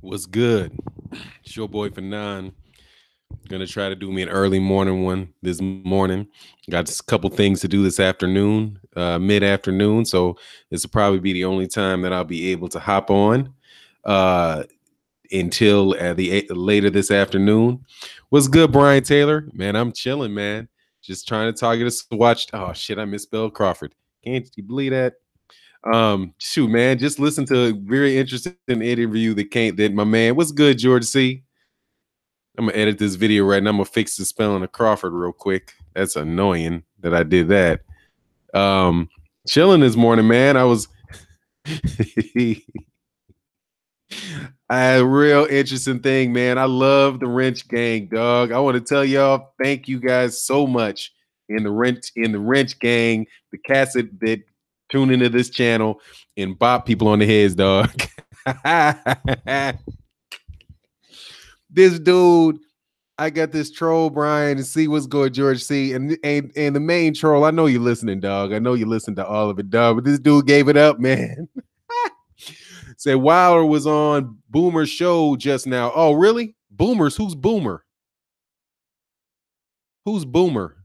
What's good? It's your boy for nine. Gonna try to do me an early morning one this morning. Got just a couple things to do this afternoon, mid afternoon. So this will probably be the only time that I'll be able to hop on uh, until later this afternoon. What's good, Brian Taylor? Man, I'm chilling, man. Just trying to target us to watch. Oh shit, I misspelled Crawford. Can't you believe that? Shoot, man, just listen to a very interesting interview that my man. What's good, George C? I'm gonna edit this video right now. I'm gonna fix the spelling of Crawford real quick. That's annoying that I did that. Chilling this morning, man. I was I had a real interesting thing, man. I love the Wrench Gang, dog. I want to tell y'all, thank you guys so much in the Wrench Gang, the cats that tune into this channel and bop people on the heads, dog. This dude, I got this troll, Brian, and see what's good, George C. And the main troll, I know you're listening, dog. I know you listen to all of it, dog. But this dude gave it up, man. Said Wilder was on Boomer's show just now. Oh, really? Boomers? Who's Boomer? Who's Boomer?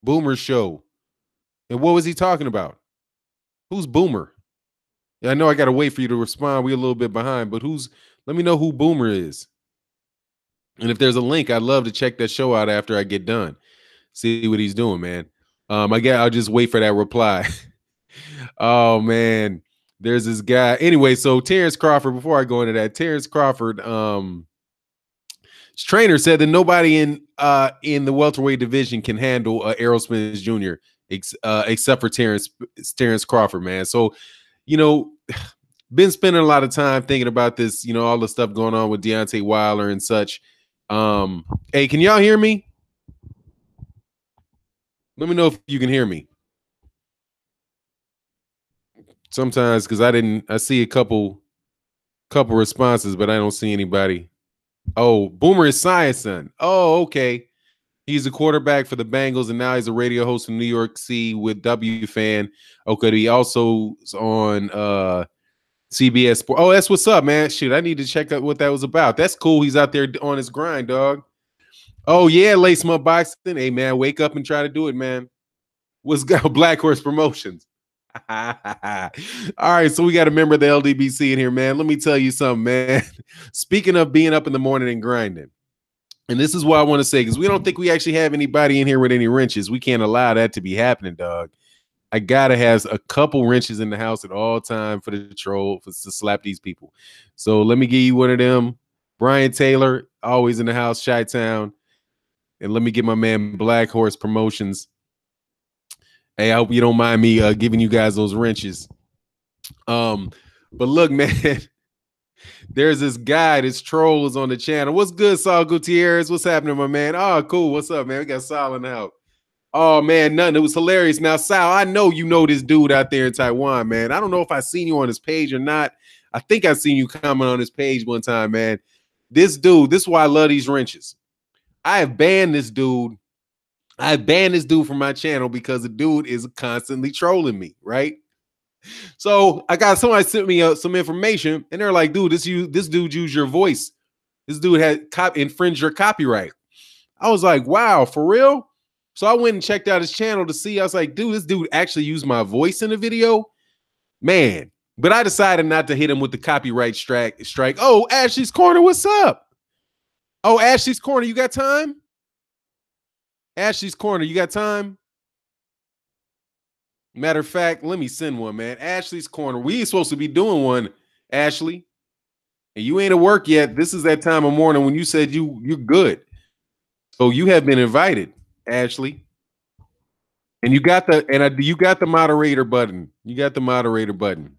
Boomer's show. And what was he talking about? Who's Boomer? Yeah, I know I got to wait for you to respond. We're a little bit behind, but let me know who Boomer is. And if there's a link, I'd love to check that show out after I get done. See what he's doing, man. I'll just wait for that reply. Oh, man. There's this guy. Anyway, so Terence Crawford, before I go into that, Terence Crawford, his trainer said that nobody in the welterweight division can handle Errol Spence Jr. Except for Terence Crawford, man. So, been spending a lot of time thinking about this, all the stuff going on with Deontay Wilder and such. Hey, can y'all hear me? Let me know if you can hear me. Sometimes, because I see a couple responses, but I don't see anybody. Oh, Boomer is Science son. Oh, okay. He's a quarterback for the Bengals, and now he's a radio host in New York City with W Fan. Okay, he also is on CBS Sport. Oh, that's what's up, man. Shoot, I need to check out what that was about. That's cool. He's out there on his grind, dog. Oh, yeah, Lace Up Boxing. Hey, man, wake up and try to do it, man. What's got Black Horse Promotions? All right, so we got a member of the LDBC in here, man. Let me tell you something, man. Speaking of being up in the morning and grinding, and this is what I want to say, because we don't think we actually have anybody in here with any wrenches. We can't allow that to be happening, dog. I gotta have a couple wrenches in the house at all time for the troll to slap these people. So let me give you one of them. Brian Taylor, always in the house, Chi-Town. And let me get my man Black Horse Promotions. Hey, I hope you don't mind me giving you guys those wrenches. But look, man, there's this guy, this troll is on the channel. What's good, Saul Gutierrez? What's happening, my man? Oh, cool. What's up, man? We got Saul in the house. Oh, man, nothing. It was hilarious. Now, Sal, I know you know this dude out there in Taiwan, man. I don't know if I seen you on his page or not. I think I seen you comment on his page one time, man. This dude, this is why I love these wrenches. I have banned this dude. I banned this dude from my channel because the dude is constantly trolling me, right? So I got somebody sent me some information, and they're like, dude, this dude used your voice. This dude had infringed your copyright. I was like, wow, for real? So I went and checked out his channel to see. I was like, dude, this dude actually used my voice in the video? Man. But I decided not to hit him with the copyright strike. Oh, Ashley's Corner, what's up? Oh, Ashley's Corner, you got time? Ashley's Corner, you got time? Matter of fact, let me send one, man. Ashley's Corner. We ain't supposed to be doing one, Ashley. And you ain't at work yet. This is that time of morning when you said you're good. So you have been invited, Ashley. And you got the moderator button. You got the moderator button.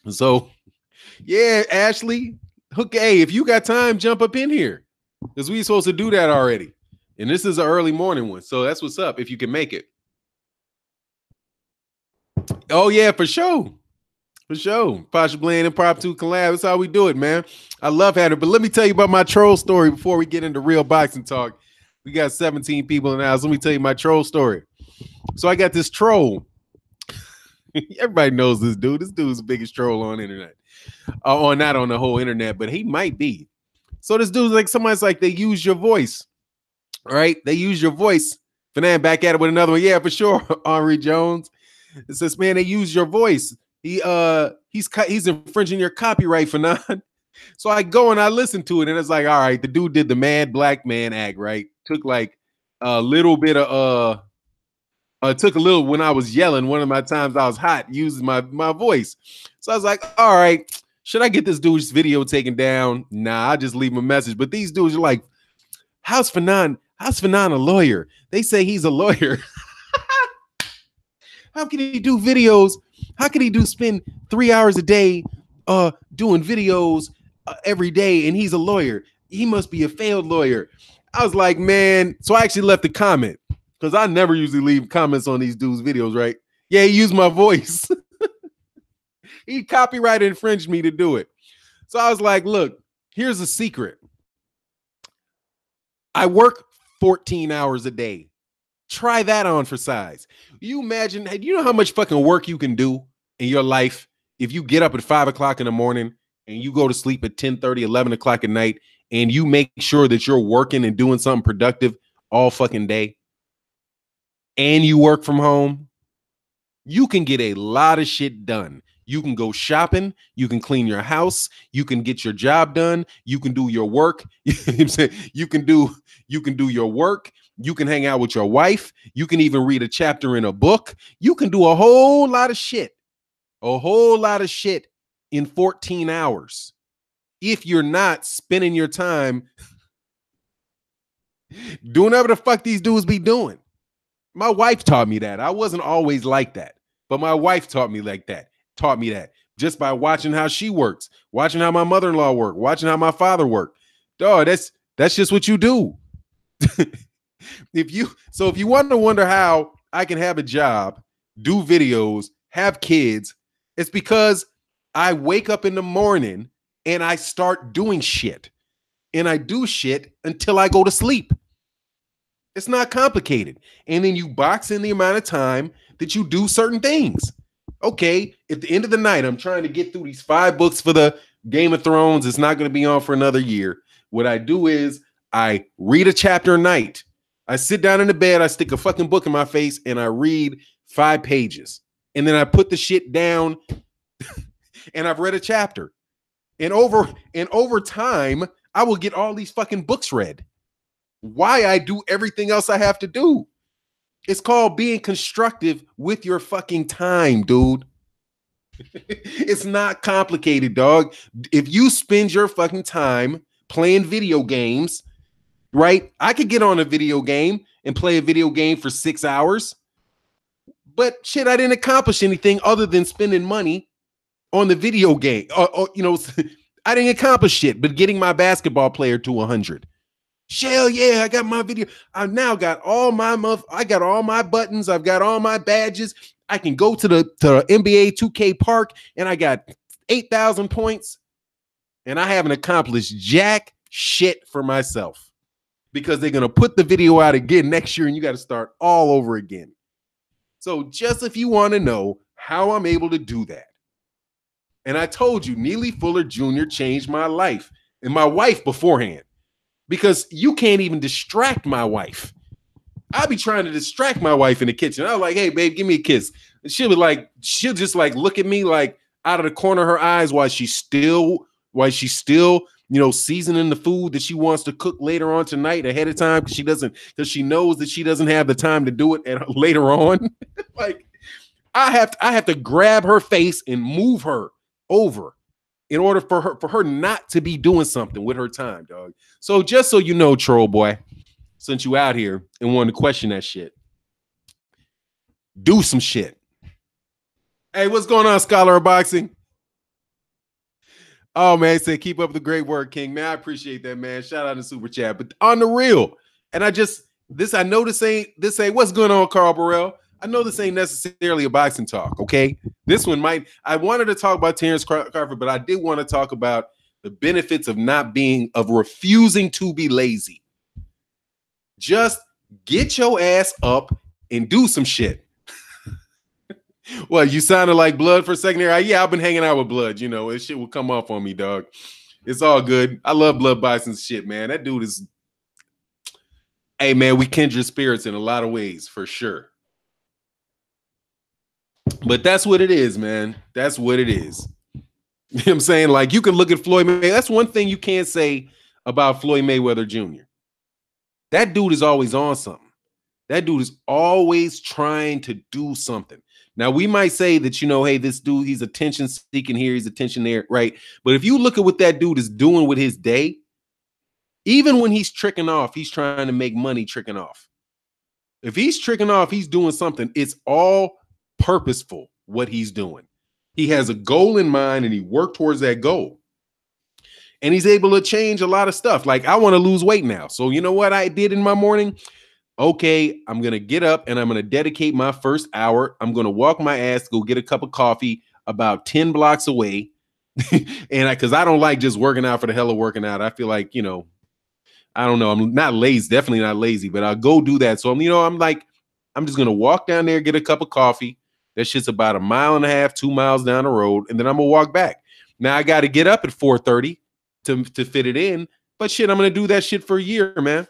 So, yeah, Ashley. Hey, if you got time, jump up in here. Because we supposed to do that already. And this is an early morning one. So that's what's up if you can make it. Oh, yeah, for sure. For sure. Pasha Bland and Prop 2 collab. That's how we do it, man. I love having it. But let me tell you about my troll story before we get into real boxing talk. We got 17 people in the house. Let me tell you my troll story. So I got this troll. Everybody knows this dude. This dude's the biggest troll on the internet. Or not on the whole internet, but he might be. So this dude's like, somebody's like, they use your voice. All right, they use your voice. Fernand back at it with another one. Yeah, for sure. Henry Jones. It says, man, they use your voice. He's infringing your copyright, Fernand. So I go and I listen to it, and it's like, all right, the dude did the mad black man act, right? Took like a little bit of took a little when I was yelling. One of my times I was hot, using my voice. So I was like, all right, should I get this dude's video taken down? Nah, I just leave him a message. But these dudes are like, how's Fernand a lawyer? They say he's a lawyer. How can he do videos? How can he spend 3 hours a day doing videos every day, and he's a lawyer? He must be a failed lawyer. I was like, man. So I actually left a comment, because I never usually leave comments on these dudes' videos, right? Yeah, he used my voice. He copyright infringed me to do it. So I was like, look, here's a secret. I work 14 hours a day. Try that on for size. You imagine, you know how much fucking work you can do in your life if you get up at 5 o'clock in the morning and you go to sleep at 10:30, 11 o'clock at night, and you make sure that you're working and doing something productive all fucking day, and you work from home? You can get a lot of shit done. You can go shopping. You can clean your house. You can get your job done. You can do your work. You can do your work. You can hang out with your wife. You can even read a chapter in a book. You can do a whole lot of shit. A whole lot of shit in 14 hours. If you're not spending your time doing whatever the fuck these dudes be doing. My wife taught me that. I wasn't always like that, but my wife taught me that just by watching how she works, watching how my mother-in-law worked, watching how my father worked. Dog, that's just what you do. If you want to wonder how I can have a job, do videos, have kids, it's because I wake up in the morning and I start doing shit, and I do shit until I go to sleep. It's not complicated. And then you box in the amount of time that you do certain things. Okay, at the end of the night, I'm trying to get through these 5 books for the Game of Thrones. It's not going to be on for another year. What I do is I read a chapter a night. I sit down in the bed, I stick a fucking book in my face, and I read 5 pages. And then I put the shit down and I've read a chapter. And over time, I will get all these fucking books read. Why I do everything else I have to do. It's called being constructive with your fucking time, dude. It's not complicated, dog. If you spend your fucking time playing video games, right? I could get on a video game and play a video game for 6 hours, but shit, I didn't accomplish anything other than spending money on the video game. I didn't accomplish shit, but getting my basketball player to 100. Shell, yeah, I got my video. I now got all my I got all my buttons. I've got all my badges. I can go to the NBA 2K Park, and I got 8,000 points, and I haven't accomplished jack shit for myself because they're gonna put the video out again next year, and you got to start all over again. So just if you want to know how I'm able to do that, and I told you, Neely Fuller Jr. changed my life and my wife beforehand. Because you can't even distract my wife. I'll be trying to distract my wife in the kitchen. I was like, hey, babe, give me a kiss. And she'll just like look at me like out of the corner of her eyes while she's still, seasoning the food that she wants to cook later on tonight ahead of time because she knows that she doesn't have the time to do it later on. Like I have to grab her face and move her over in order for her not to be doing something with her time, dog. So just so you know, troll boy, since you out here and wanted to question that shit, do some shit. Hey, what's going on, Scholar of Boxing? Oh, man, say keep up the great work, King. Man, I appreciate that, man. Shout out to Super Chat. But on the real, and I know this ain't what's going on, Carl Burrell. I know this ain't necessarily a boxing talk, okay? This one I wanted to talk about Terence Crawford, but I did want to talk about the benefits of refusing to be lazy. Just get your ass up and do some shit. Well, you sounded like Blood for a second there. Yeah, I've been hanging out with Blood. You know, this shit will come off on me, dog. It's all good. I love Blood Bison's shit, man. That dude is. Hey, man, we kindred spirits in a lot of ways, for sure. But that's what it is, man. That's what it is. You know what I'm saying? Like, you can look at Floyd Mayweather. That's one thing you can't say about Floyd Mayweather Jr. That dude is always on something. That dude is always trying to do something. Now, we might say that, you know, hey, this dude, he's attention seeking here, he's attention there, right? But if you look at what that dude is doing with his day, even when he's tricking off, he's trying to make money tricking off. If he's tricking off, he's doing something. It's all purposeful, what he's doing. He has a goal in mind and he worked towards that goal. And he's able to change a lot of stuff. Like, I want to lose weight now. So you know what I did in my morning? Okay, I'm going to get up and I'm going to dedicate my first hour. I'm going to walk my ass, go get a cup of coffee about 10 blocks away. And because I don't like just working out for the hell of working out. I feel like, you know, I don't know. I'm not lazy, definitely not lazy, but I'll go do that. So, I'm just going to walk down there, get a cup of coffee. That shit's about 1.5 miles, 2 miles down the road. And then I'm going to walk back. Now I got to get up at 4:30 to fit it in. But shit, I'm going to do that shit for a year, man.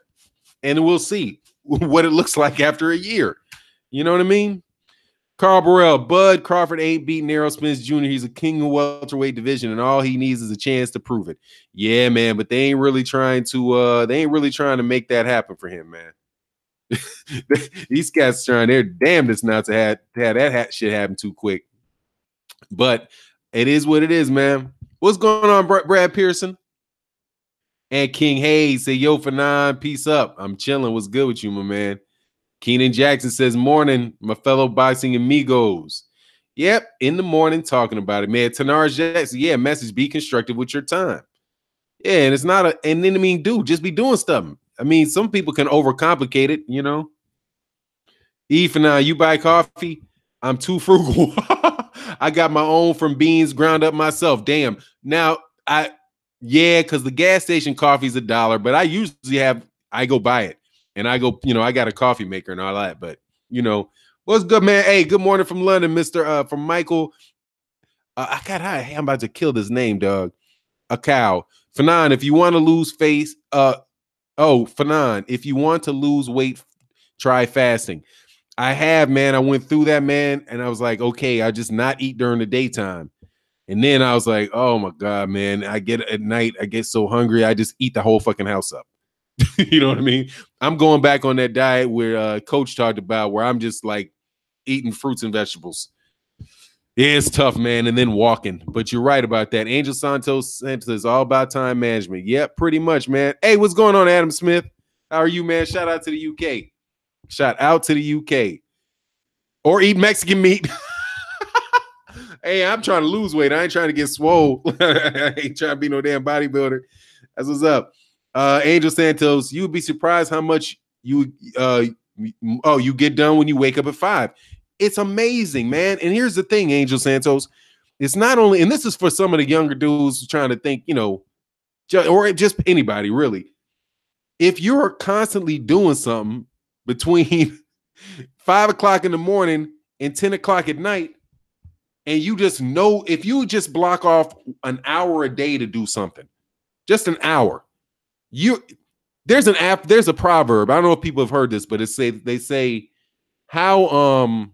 And we'll see what it looks like after a year. You know what I mean? Carl Burrell, Bud Crawford ain't beating Errol Spence Jr. He's a king of welterweight division, and all he needs is a chance to prove it. Yeah, man, but they ain't really trying to make that happen for him, man. These cats trying their damnedest not to have that shit happen too quick. But it is what it is, man. What's going on, Brad Pearson? And King Hayes say, yo, Fanon, peace up. I'm chilling. What's good with you, my man? Keenan Jackson says, morning, my fellow boxing amigos. Yep, in the morning talking about it, man. Tanar Jackson, yeah, message, be constructive with your time. Yeah, and it's not and then, I mean, dude, just be doing stuff. I mean, some people can overcomplicate it, you know. Fanon, you buy coffee? I'm too frugal. I got my own from beans ground up myself. Damn. Now, yeah, because the gas station coffee is $1, but I go buy it. And I go, you know, I got a coffee maker and all that. But, you know, what's good, man? Hey, good morning from London, from Michael. I'm about to kill this name, dog. A cow. Fanon, if you want to lose Fanon, if you want to lose weight, try fasting. I have, man. I went through that, man. And I was like, okay, I just not eat during the daytime. And then I was like, oh my God, man, I get at night, I get so hungry, I just eat the whole fucking house up. You know what I mean? I'm going back on that diet where Coach talked about, where I'm just like eating fruits and vegetables. Yeah, it's tough, man. And then walking. But you're right about that. Angel Santos says all about time management. Yep, pretty much, man. Hey, what's going on, Adam Smith? How are you, man? Shout out to the UK. Shout out to the UK. Or eat Mexican meat. Hey, I'm trying to lose weight. I ain't trying to get swole. I ain't trying to be no damn bodybuilder. That's what's up. Angel Santos, you would be surprised how much you get done when you wake up at 5. It's amazing, man. And here's the thing, Angel Santos. It's not only, and this is for some of the younger dudes trying to think, you know, or just anybody really. If you're constantly doing something between 5 o'clock in the morning and 10 o'clock at night, and you just know, if you just block off an hour a day to do something, just an hour, there's a proverb. I don't know if people have heard this, but they say, how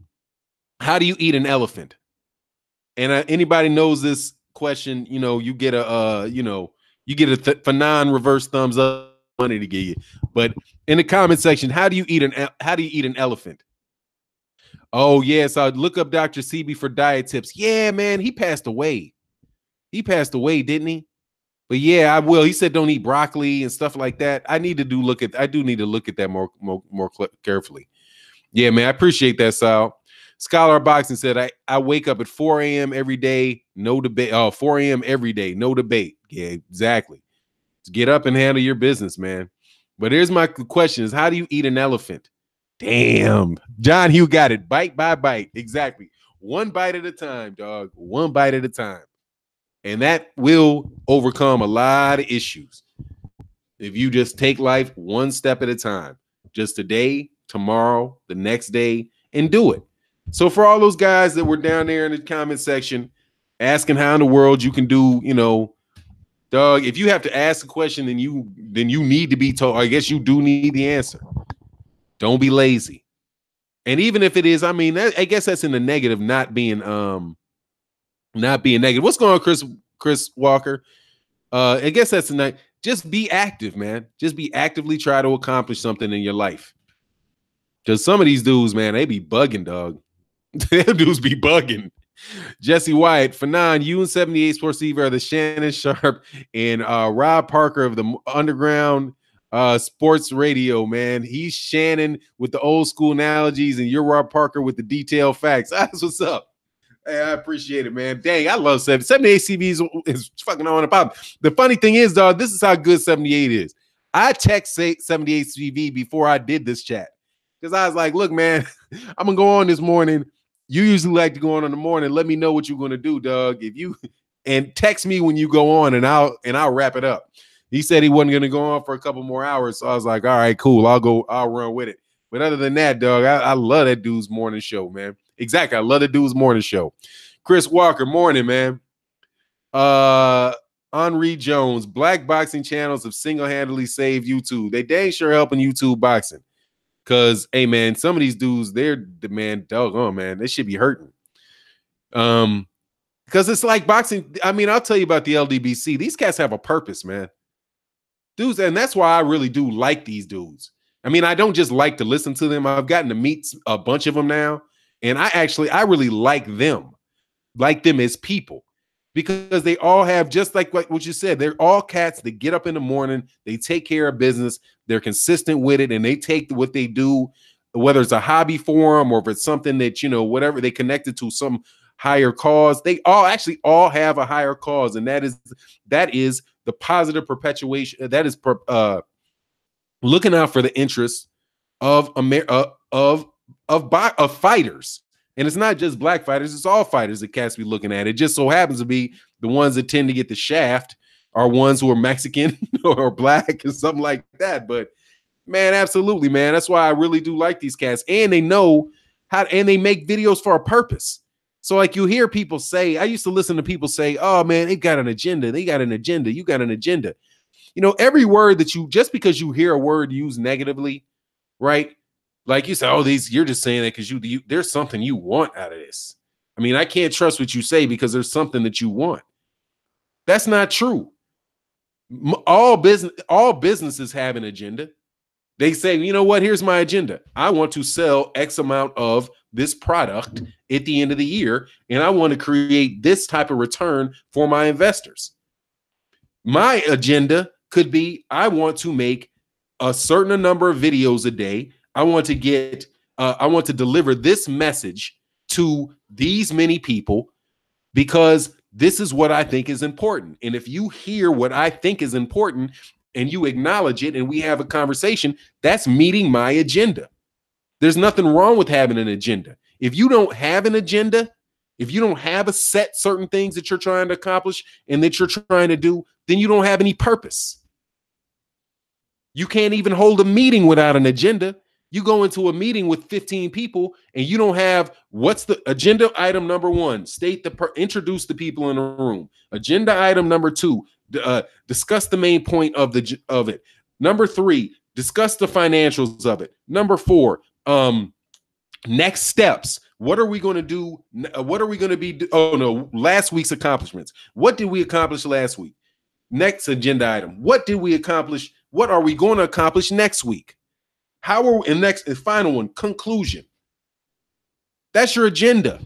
do you eat an elephant? And anybody knows this question, you know, you get a Fanon reverse thumbs up, money to give you. But in the comment section, how do you eat an elephant? Oh, yes, I'd look up Dr. CB for diet tips. Yeah, man, he passed away. He passed away, didn't he? But yeah, I will. He said don't eat broccoli and stuff like that. I do need to look at that more carefully. Yeah, man, I appreciate that, Sal. Scholar Boxing said, I wake up at 4 a.m. every day, no debate. Oh, 4 a.m. every day, no debate. Yeah, exactly. Just get up and handle your business, man. But here's my question is, how do you eat an elephant? Damn. John Hugh got it. Bite by bite. Exactly. One bite at a time, dog. One bite at a time. And that will overcome a lot of issues. If you just take life one step at a time, just today, tomorrow, the next day, and do it. So for all those guys that were down there in the comment section asking how in the world you can do, you know, dog, if you have to ask a question, then you need to be told. I guess you do need the answer. Don't be lazy. And even if it is, I mean, I guess that's in the negative, not being negative. What's going on, Chris Walker? I guess that's the night. Just be active, man. Just be actively try to accomplish something in your life. Because some of these dudes, man, they be bugging, dog. Them dudes be bugging. Jesse White, Fanon, you and 78 Sports TV are the Shannon Sharp and Rob Parker of the Underground Sports Radio, man. He's Shannon with the old school analogies, and you're Rob Parker with the detailed facts. That's what's up. Hey, I appreciate it, man. Dang, I love 78 CV is fucking on and pop. The funny thing is, dog, this is how good 78 is. I text 78 CV before I did this chat because I was like, look, man, I'm gonna go on this morning. You usually like to go on in the morning. Let me know what you're gonna do, Doug. If you and text me when you go on, and I'll wrap it up. He said he wasn't gonna go on for a couple more hours, so I was like, all right, cool. I'll run with it. But other than that, Doug, I love that dude's morning show, man. Exactly, I love that dude's morning show. Chris Walker, morning, man. Henri Jones, black boxing channels have single-handedly saved YouTube. They dang sure helping YouTube boxing. Because, hey, man, some of these dudes, they're, man, doggone, man, they should be hurting. Because it's like boxing. I mean, I'll tell you about the LDBC. These cats have a purpose, man. Dudes, and that's why I really do like these dudes. I mean, I don't just like to listen to them. I've gotten to meet a bunch of them now. And I really like them as people. Because they all have, just like what you said, they're all cats that get up in the morning, they take care of business, they're consistent with it, and they take what they do, whether it's a hobby for them or if it's something that, you know, whatever, they connected to some higher cause. They all have a higher cause, and that is the positive perpetuation. That is looking out for the interests of fighters. And it's not just black fighters, it's all fighters that cats be looking at. It just so happens to be the ones that tend to get the shaft are ones who are Mexican or black or something like that. But man, absolutely, man. That's why I really do like these cats. And they know how, and they make videos for a purpose. So like you hear people say, I used to listen to people say, oh man, they got an agenda. They got an agenda. You got an agenda. You know, every word that just because you hear a word used negatively, right? Like you say, oh, you're just saying that because there's something you want out of this. I mean, I can't trust what you say because there's something that you want. That's not true. All businesses have an agenda. They say, you know what? Here's my agenda. I want to sell X amount of this product at the end of the year, and I want to create this type of return for my investors. My agenda could be, I want to make a certain number of videos a day. I want to deliver this message to these many people because this is what I think is important. And if you hear what I think is important and you acknowledge it and we have a conversation, that's meeting my agenda. There's nothing wrong with having an agenda. If you don't have an agenda, if you don't have certain things that you're trying to accomplish and that you're trying to do, then you don't have any purpose. You can't even hold a meeting without an agenda. You go into a meeting with 15 people and you don't have, what's the agenda item number one? Introduce the people in the room. Agenda item number two, discuss the main point of it. Number three, discuss the financials of it. Number four, next steps. What are we going to do? What are we going to be? Oh no, last week's accomplishments. What did we accomplish last week? Next agenda item. What did we accomplish? What are we going to accomplish next week? Final one, conclusion. That's your agenda.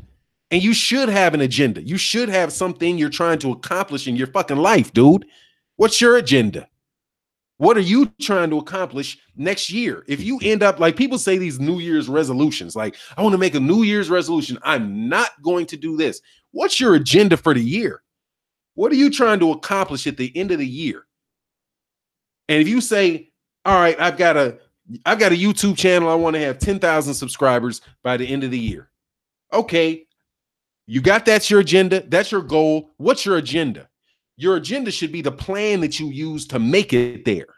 And you should have an agenda. You should have something you're trying to accomplish in your fucking life, dude. What's your agenda? What are you trying to accomplish next year? If you end up, like people say these New Year's resolutions, like, I want to make a New Year's resolution. I'm not going to do this. What's your agenda for the year? What are you trying to accomplish at the end of the year? And if you say, all right, I've got a YouTube channel. I want to have 10,000 subscribers by the end of the year. Okay. You got that's your agenda. That's your goal. What's your agenda? Your agenda should be the plan that you use to make it there.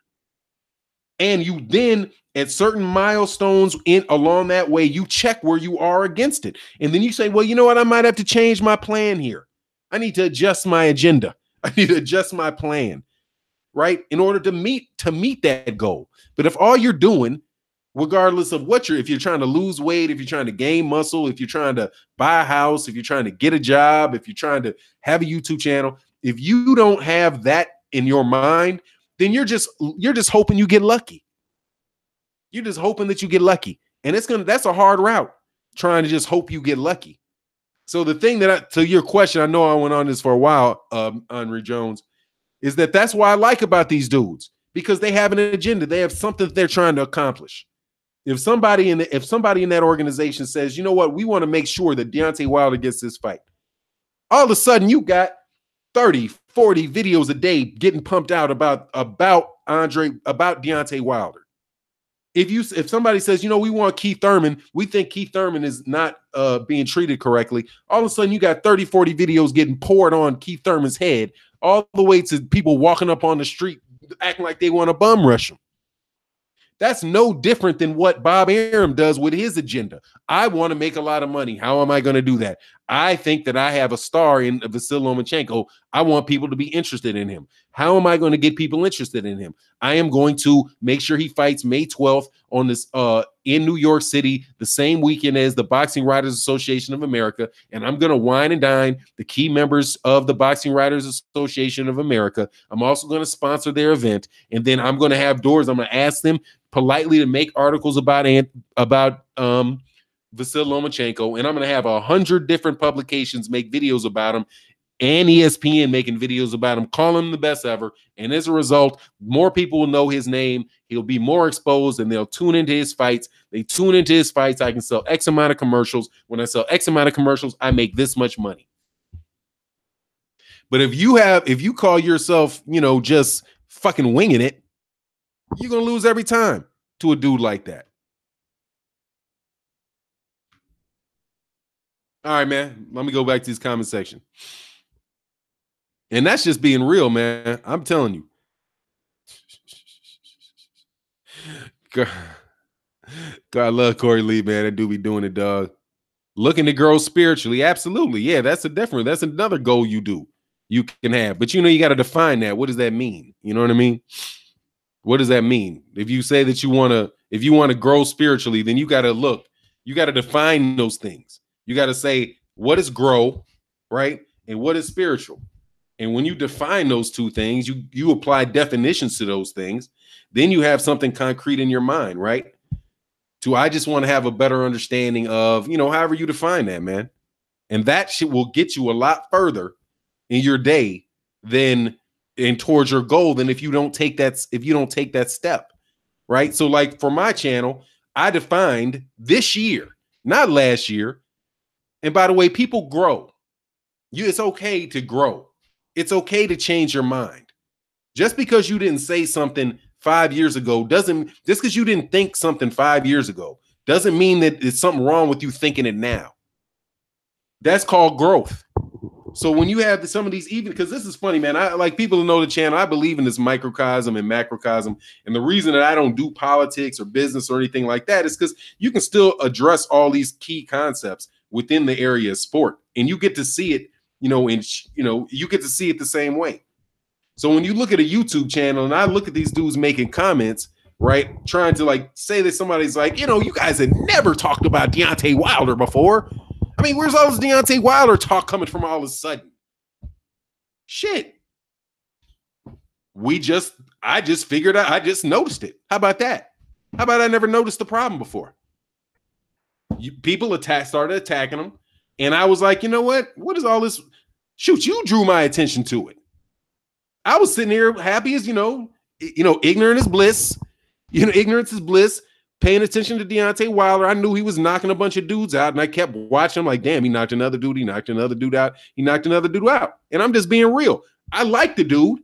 And you then At certain milestones along that way, you check where you are against it. And then you say, well, you know what? I might have to change my plan here. I need to adjust my agenda. I need to adjust my plan, right? In order to meet that goal. But if all you're doing, regardless of if you're trying to lose weight, if you're trying to gain muscle, if you're trying to buy a house, if you're trying to get a job, if you're trying to have a YouTube channel, if you don't have that in your mind, then you're just hoping you get lucky. You're just hoping that you get lucky. And that's a hard route, trying to just hope you get lucky. So the thing to your question, I know I went on this for a while, Henry Jones, is that's what I like about these dudes, because they have an agenda. They have something that they're trying to accomplish. If somebody in that organization says, you know what, we want to make sure that Deontay Wilder gets this fight, all of a sudden you got 30, 40 videos a day getting pumped out about Deontay Wilder. If somebody says, you know, we want Keith Thurman, we think Keith Thurman is not being treated correctly, all of a sudden you got 30, 40 videos getting poured on Keith Thurman's head, all the way to people walking up on the street acting like they want to bum rush him. That's no different than what Bob Arum does with his agenda. I want to make a lot of money. How am I going to do that? I think that I have a star in Vasyl Lomachenko. I want people to be interested in him. How am I going to get people interested in him? I am going to make sure he fights May 12th on this in New York City, the same weekend as the Boxing Writers Association of America. And I'm going to wine and dine the key members of the Boxing Writers Association of America. I'm also going to sponsor their event. And then I'm going to have doors. I'm going to ask them politely to make articles about Vasyl Lomachenko, and I'm going to have 100 different publications make videos about him, and ESPN making videos about him, calling him the best ever. And as a result, more people will know his name. He'll be more exposed, and they'll tune into his fights. They tune into his fights. I can sell X amount of commercials. When I sell X amount of commercials, I make this much money. But if you call yourself, you know, just fucking winging it, you're going to lose every time to a dude like that. All right, man. Let me go back to this comment section. And that's just being real, man. I'm telling you. God, I love Corey Lee, man. That dude be doing it, dog. Looking to grow spiritually. Absolutely. Yeah, that's another goal you can have. But, you know, you got to define that. What does that mean? You know what I mean? What does that mean? If you say that you want to grow spiritually, then you got to define those things. You got to say, what is grow, right? And what is spiritual? And when you define those two things, you apply definitions to those things, then you have something concrete in your mind, right? I just want to have a better understanding of, you know, however you define that, man. And that shit will get you a lot further in your day and towards your goal than if you don't take that step, right? So like for my channel, I defined this year, not last year. And by the way, people grow. It's okay to grow. It's okay to change your mind. Just because you didn't say something 5 years ago just because you didn't think something 5 years ago doesn't mean that there's something wrong with you thinking it now. That's called growth. So when you have some of these, even because this is funny, man, I like people to know the channel. I believe in this microcosm and macrocosm. And the reason that I don't do politics or business or anything like that is because you can still address all these key concepts within the area of sport. And you get to see it, you get to see it the same way. So when you look at a YouTube channel and I look at these dudes making comments, right, trying to like say that somebody's like, you know, you guys had never talked about Deontay Wilder before. I mean, where's all this Deontay Wilder talk coming from all of a sudden? Shit. I just figured out, I just noticed it. How about that? How about I never noticed the problem before? People started attacking him. And I was like, you know what? What is all this? Shoot, you drew my attention to it. I was sitting here happy as, ignorant is bliss. Ignorance is bliss. Paying attention to Deontay Wilder. I knew he was knocking a bunch of dudes out, and I kept watching him like, damn, he knocked another dude. He knocked another dude out. He knocked another dude out. And I'm just being real. I like the dude,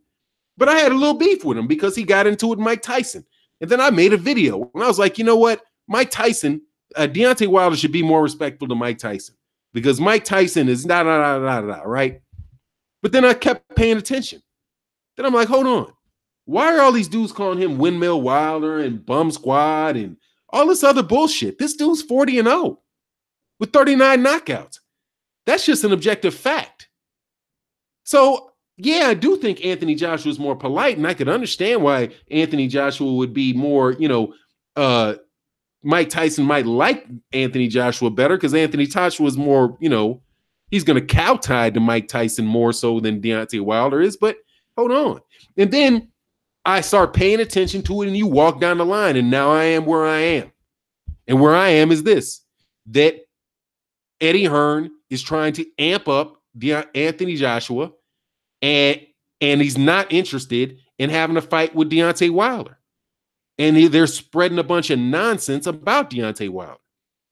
but I had a little beef with him because he got into it with Mike Tyson. And then I made a video, and I was like, you know what? Mike Tyson, Deontay Wilder should be more respectful to Mike Tyson because Mike Tyson is right? But then I kept paying attention. Then I'm like, hold on. Why are all these dudes calling him Windmill Wilder and Bum Squad and all this other bullshit? This dude's 40-0 with 39 knockouts. That's just an objective fact. So, yeah, I do think Anthony Joshua is more polite, and I could understand why Anthony Joshua would be more, Mike Tyson might like Anthony Joshua better because Anthony Joshua is more, he's going to cow-tie to Mike Tyson more so than Deontay Wilder is. But hold on. And then I start paying attention to it, and you walk down the line, and now I am where I am. And where I am is this, that Eddie Hearn is trying to amp up Anthony Joshua, and he's not interested in having a fight with Deontay Wilder. And they're spreading a bunch of nonsense about Deontay Wilder.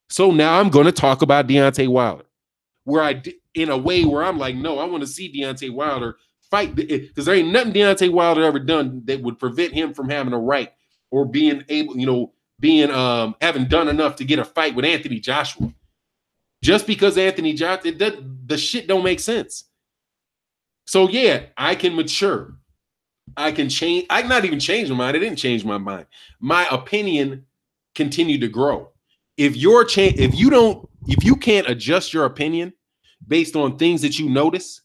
So now I'm going to talk about Deontay Wilder, in a way where I'm like, no, I want to see Deontay Wilder fight, because there ain't nothing Deontay Wilder ever done that would prevent him from having a right or being able, having done enough to get a fight with Anthony Joshua. Just because Anthony Joshua, the shit don't make sense. So yeah, I can mature. I can change. I can not even change my mind. I didn't change my mind. My opinion continued to grow. If you can't adjust your opinion based on things that you notice,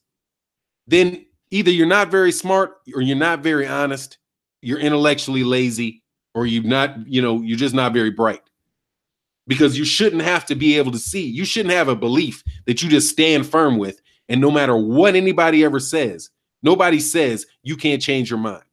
then either you're not very smart or you're not very honest, you're intellectually lazy, or you're just not very bright. Because you shouldn't have to be able to see. You shouldn't have a belief that you just stand firm with, and no matter what anybody ever says, nobody says you can't change your mind.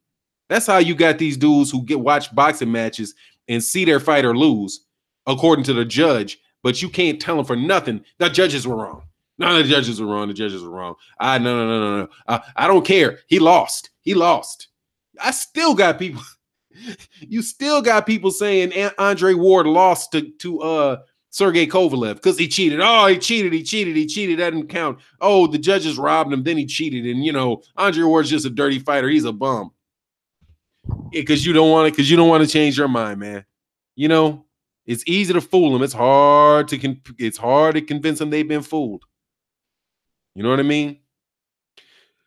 That's how you got these dudes who watch boxing matches and see their fighter lose, according to the judge, but you can't tell them for nothing. The judges were wrong. No, the judges were wrong. The judges were wrong. No. I don't care. He lost. I still got people. You still got people saying Andre Ward lost to Sergey Kovalev because he cheated. Oh, he cheated. That didn't count. Oh, the judges robbed him. Then he cheated. And, Andre Ward's just a dirty fighter. He's a bum. Because you don't want to change your mind, man. It's easy to fool them. It's hard to convince them they've been fooled. You know what I mean?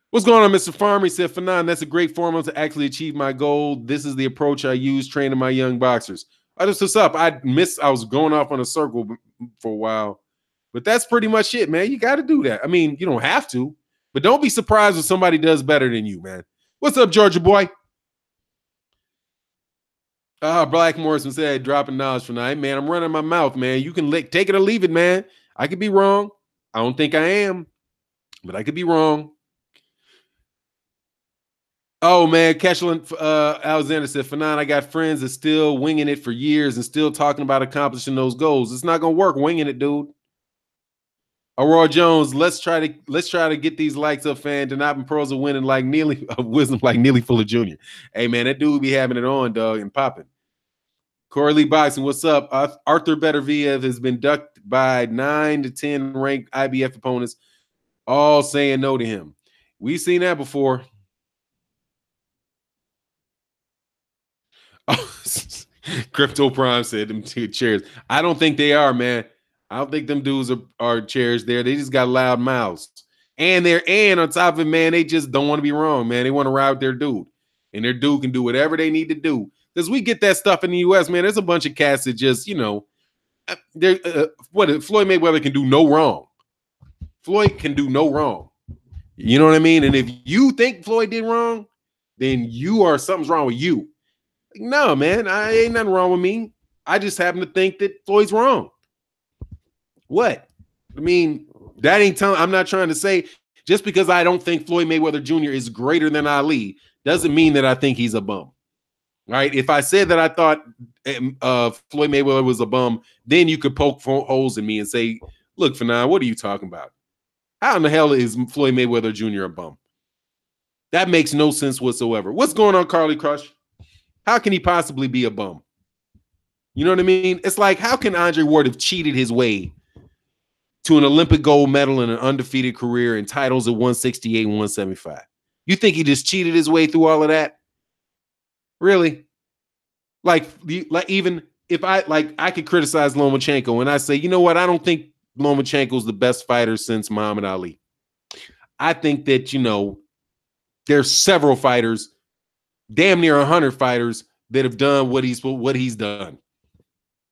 What's going on, Mr. Farmer? He said, Fanon, that's a great formula to actually achieve my goal. This is the approach I use training my young boxers. What's up? I was going off on a circle for a while, but that's pretty much it, man. You got to do that. I mean, you don't have to, but don't be surprised if somebody does better than you, man. What's up, Georgia boy? Black Morrison said, dropping knowledge for night. Man, I'm running my mouth, man. You can take it or leave it, man. I could be wrong. I don't think I am, but I could be wrong. Oh, man, Keshelin Alexander said, Fanon, I got friends that still winging it for years and still talking about accomplishing those goals. It's not going to work winging it, dude. Aurora Jones, let's try to get these likes up, fan. Denabin pros are winning like Neely wisdom, like Neely Fuller Jr. Hey, man, that dude be having it on, dog, and popping. Corey Lee Boxing, what's up? Arthur Beterbiev has been ducked by 9 to 10 ranked IBF opponents, all saying no to him. We've seen that before. Crypto Prime said them two chairs. I don't think they are, man. I don't think them dudes are chairs there. They just got loud mouths. And on top of it, man, they just don't want to be wrong, man. They want to ride with their dude. And their dude can do whatever they need to do. Because we get that stuff in the U.S., man. There's a bunch of cats that just, Floyd Mayweather can do no wrong. Floyd can do no wrong. You know what I mean? And if you think Floyd did wrong, then something's wrong with you. No, man, ain't nothing wrong with me. I just happen to think that Floyd's wrong. What? I mean, that ain't telling. I'm not trying to say just because I don't think Floyd Mayweather Jr. is greater than Ali doesn't mean that I think he's a bum. Right? If I said that I thought Floyd Mayweather was a bum, then you could poke holes in me and say, look, Fanon, what are you talking about? How in the hell is Floyd Mayweather Jr. a bum? That makes no sense whatsoever. What's going on, Carly Crush? How can he possibly be a bum? You know what I mean? It's like, how can Andre Ward have cheated his way to an Olympic gold medal and an undefeated career and titles at 168 and 175? You think he just cheated his way through all of that? Really? Like even if I could criticize Lomachenko and I say, you know what? I don't think Lomachenko's the best fighter since Muhammad Ali. I think that, there's several fighters damn near 100 fighters that have done what he's done,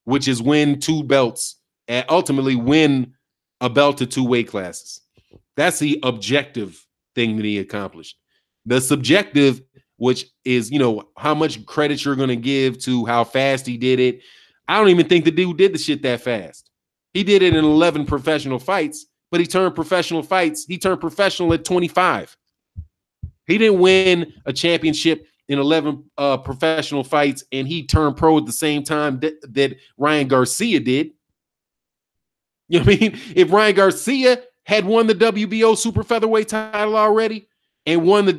which is win 2 belts and ultimately win a belt to 2 weight classes. That's the objective thing that he accomplished. The subjective, which is, how much credit you're going to give to how fast he did it. I don't even think the dude did the shit that fast. He did it in 11 professional fights, but he turned professional at 25. He didn't win a championship in 11 professional fights, and he turned pro at the same time that Ryan Garcia did. You know what I mean? If Ryan Garcia had won the WBO super featherweight title already and won the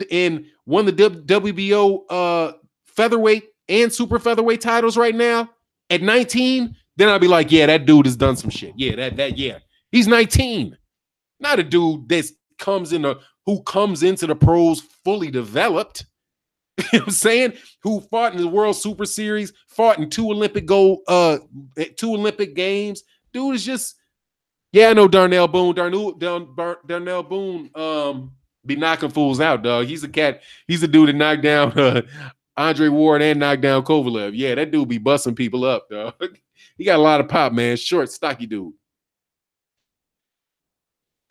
WBO featherweight and super featherweight titles right now at 19, then I'd be like, yeah, that dude has done some shit. Yeah, yeah. He's 19. Not a dude that who comes into the pros fully developed. You know what I'm saying? Who fought in the World Super Series, fought in 2 Olympic games. Dude is just, yeah, I know Darnell Boone. Darnell Boone be knocking fools out, dog. He's a cat. He's a dude that knocked down Andre Ward and knocked down Kovalev. Yeah, that dude be busting people up, dog. He got a lot of pop, man. Short, stocky dude.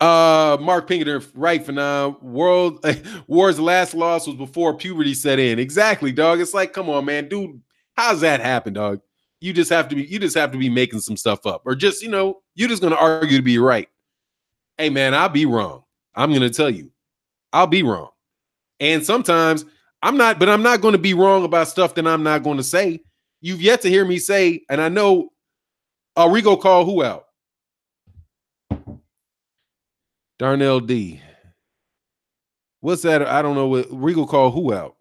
Mark Pinkerton, right for now. Ward's last loss was before puberty set in. Exactly, dog. It's like, come on, man, dude. How's that happen, dog? You just have to be making some stuff up, or just, you're just gonna argue to be right. Hey, man, I'll be wrong. I'm gonna tell you, I'll be wrong, and sometimes I'm not going to be wrong about stuff that I'm not going to say. You've yet to hear me say, and I know. Rigo call who out? Darnell D. What's that? I don't know what Regal called who out.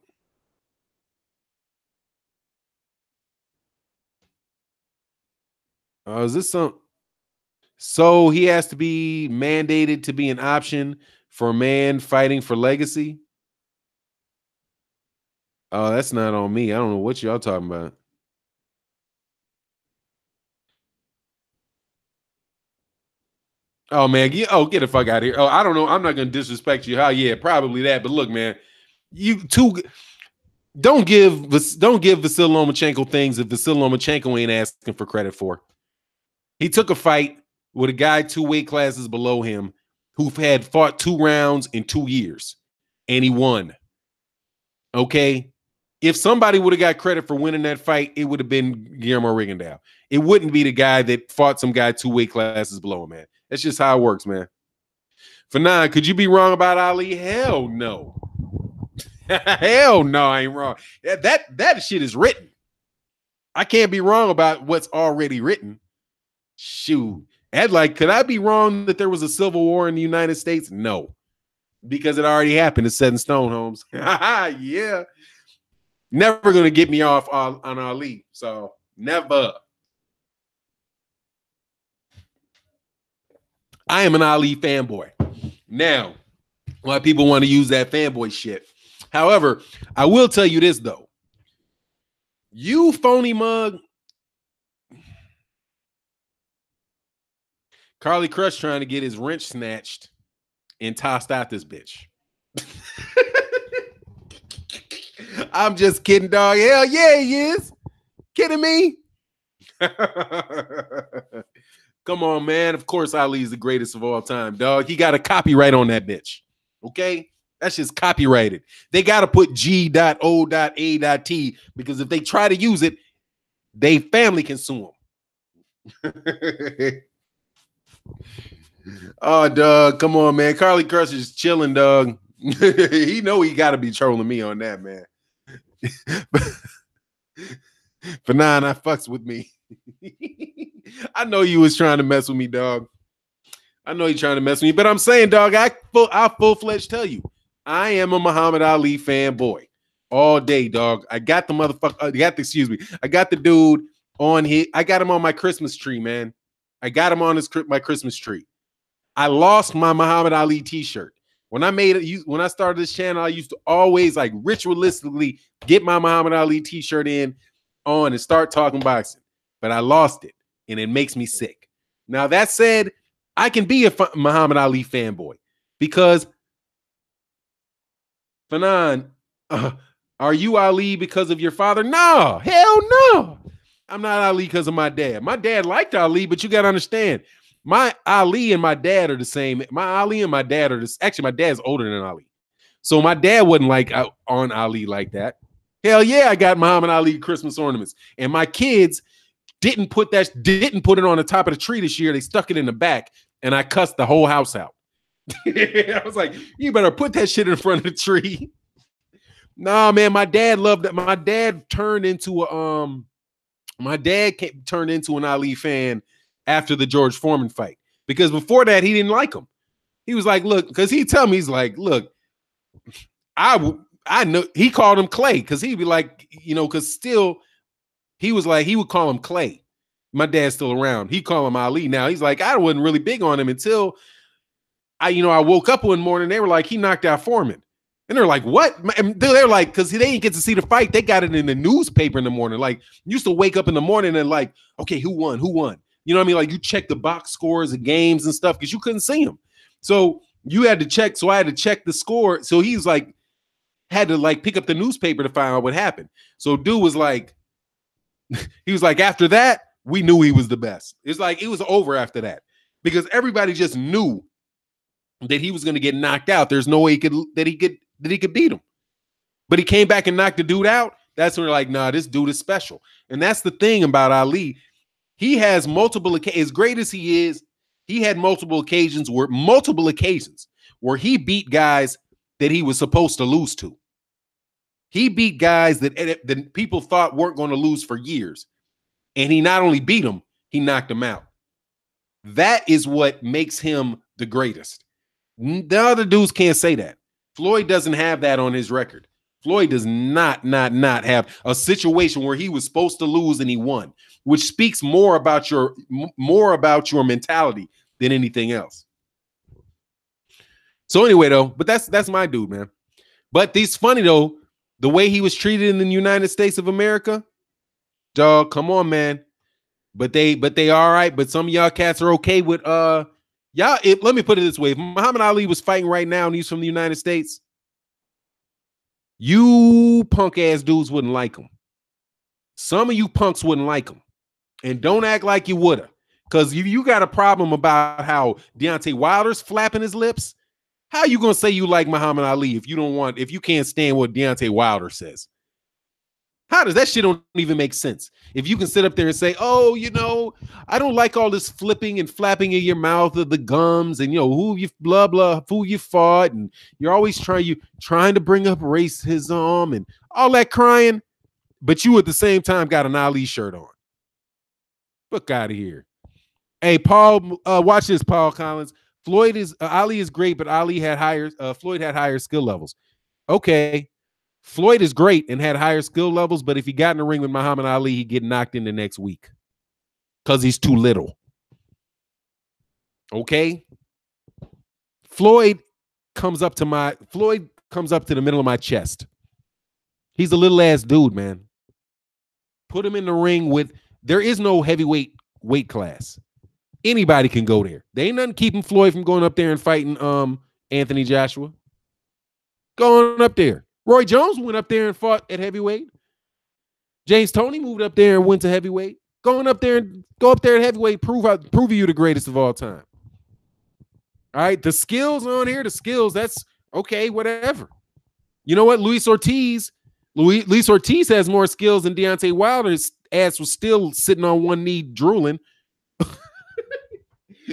Is this some? So he has to be mandated to be an option for a man fighting for legacy? Oh, that's not on me. I don't know what y'all talking about. Oh, man. Get the fuck out of here. Oh, I don't know. I'm not going to disrespect you. Yeah, probably that. But look, man, don't give Vasyl Lomachenko things that Vasyl Lomachenko ain't asking for credit for. He took a fight with a guy 2 weight classes below him who had fought 2 rounds in 2 years, and he won. Okay? If somebody would have got credit for winning that fight, it would have been Guillermo Rigondeaux. It wouldn't be the guy that fought some guy 2 weight classes below him, man. That's just how it works, man. For 9, could you be wrong about Ali? Hell no. Hell no, I ain't wrong. That shit is written. I can't be wrong about what's already written. Shoot. Could I be wrong that there was a civil war in the United States? No. Because it already happened. It's set in stone, Holmes. Yeah. Never going to get me off on Ali. So, never. I am an Ali fanboy. Now, why people want to use that fanboy shit. However, I will tell you this, though. You phony mug. Carly Crush trying to get his wrench snatched and tossed out this bitch. I'm just kidding, dog. Hell yeah, he is. Kidding me? Come on, man. Of course, Ali's the greatest of all time, dog. He got a copyright on that bitch. Okay? That's just copyrighted. They got to put G.O.A.T because if they try to use it, they family can sue them. Oh, dog. Come on, man. Carly Crush is chilling, dog. He know he got to be trolling me on that, man. For 9, I fucks with me. I know you was trying to mess with me, dog. I know you're trying to mess with me, but I'm saying, dog, I'll full-fledged tell you, I am a Muhammad Ali fanboy all day, dog. I got the motherfucker. I got the dude on here. I got him on my Christmas tree, man. I got him on my Christmas tree. I lost my Muhammad Ali t-shirt. When I started this channel, I used to always ritualistically get my Muhammad Ali t-shirt on and start talking boxing. But I lost it, and it makes me sick. Now, that said, I can be a Muhammad Ali fanboy because Fanon, Are you Ali because of your father? No, hell no. I'm not Ali because of my dad. My dad liked Ali, but you got to understand, my Ali and my dad are the same. My Ali and my dad are this. Actually, my dad's older than Ali. So my dad wasn't like on Ali like that. Hell yeah, I got Muhammad Ali Christmas ornaments. And my kids didn't put it on the top of the tree this year. They stuck it in the back, and I cussed the whole house out. I was like, you better put that shit in front of the tree. Nah, man, my dad loved that. My dad turned into an Ali fan after the George Foreman fight. Because before that, he didn't like him. He was like, look, because he'd tell me, he's like, look, I know, he called him Clay, because he'd be like, because still he was like, he would call him Clay. My dad's still around. He'd call him Ali. Now he's like, I wasn't really big on him until I woke up one morning. They were like, he knocked out Foreman. And they're like, what? And they're like, because they didn't get to see the fight. They got it in the newspaper in the morning. Like, used to wake up in the morning and like, okay, who won? Who won? You know what I mean? Like, you check the box scores of games and stuff because you couldn't see them. So you had to check. So I had to check the score. So he's like, had to like pick up the newspaper to find out what happened. So dude was like, he was like, after that, we knew he was the best. It's like, it was over after that because everybody just knew that he was going to get knocked out. There's no way he could beat him. But he came back and knocked the dude out. That's when they're like, nah, this dude is special. And that's the thing about Ali. He has multiple, as great as he is, he had multiple occasions where he beat guys that he was supposed to lose to. He beat guys that people thought weren't going to lose for years. And he not only beat them, he knocked them out. That is what makes him the greatest. The other dudes can't say that. Floyd doesn't have that on his record. Floyd does not have a situation where he was supposed to lose and he won, which speaks more about your mentality than anything else. So anyway, though, but that's my dude, man. But it's funny though, the way he was treated in the United States of America, dog. Come on, man. But they all right. But some of y'all cats are okay with y'all. Let me put it this way: if Muhammad Ali was fighting right now and he's from the United States, you punk ass dudes wouldn't like him. Some of you punks wouldn't like him, and don't act like you woulda, because you got a problem about how Deontay Wilder's flapping his lips. How you gonna say you like Muhammad Ali if you can't stand what Deontay Wilder says? How does that shit don't even make sense? If you can sit up there and say, oh, I don't like all this flipping and flapping in your mouth of the gums and who you blah blah, who you fought, and you're always trying to bring up racism and all that crying, but you at the same time got an Ali shirt on. Fuck out of here. Hey, Paul, watch this, Paul Collins. Ali is great, but Floyd had higher skill levels. Okay. Floyd is great and had higher skill levels, but if he got in the ring with Muhammad Ali, he'd get knocked in the next week because he's too little. Okay? Floyd comes up to the middle of my chest. He's a little ass dude, man. Put him in the ring there is no heavyweight weight class. Anybody can go there. There ain't nothing keeping Floyd from going up there and fighting Anthony Joshua. Going up there. Roy Jones went up there and fought at heavyweight. James Toney moved up there and went to heavyweight. Go up there at heavyweight, prove you the greatest of all time. All right, the skills on here, that's okay, whatever. You know what? Luis Ortiz has more skills than Deontay Wilder. His ass was still sitting on one knee drooling.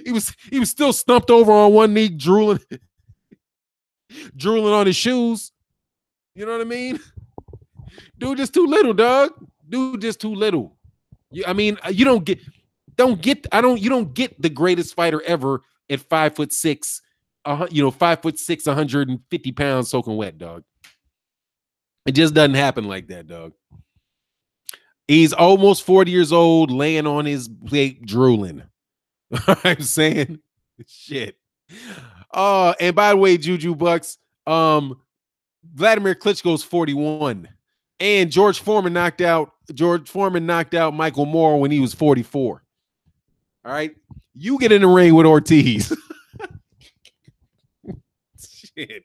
He was still stumped over on one knee drooling on his shoes. You know what I mean? Dude just too little, dog. Dude just too little. You don't get the greatest fighter ever at 5'6", 5'6", 150 pounds soaking wet, dog. It just doesn't happen like that, dog. He's almost 40 years old, laying on his plate, drooling. I'm saying shit. And by the way, Juju Bucks, Vladimir Klitschko's 41, and George Foreman knocked out Michael Moore when he was 44. All right, you get in the ring with Ortiz. Shit,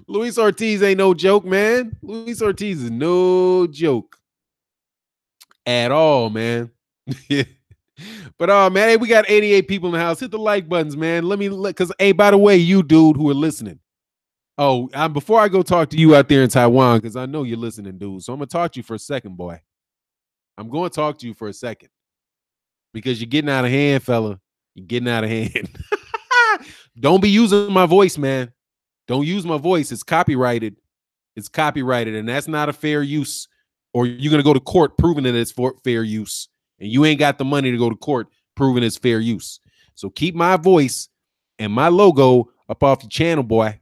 Luis Ortiz ain't no joke, man. Luis Ortiz is no joke at all, man. But man, hey, we got 88 people in the house. Hit the like buttons, man. Let me, because hey, by the way, you dude who are listening. Oh, before I go talk to you out there in Taiwan, because I know you're listening, dude. So I'm gonna talk to you for a second, boy. I'm going to talk to you for a second because you're getting out of hand, fella. You're getting out of hand. Don't be using my voice, man. Don't use my voice. It's copyrighted. It's copyrighted, and that's not a fair use. Or you're gonna go to court proving that it's for fair use, and you ain't got the money to go to court proving it's fair use. So keep my voice and my logo up off your channel, boy.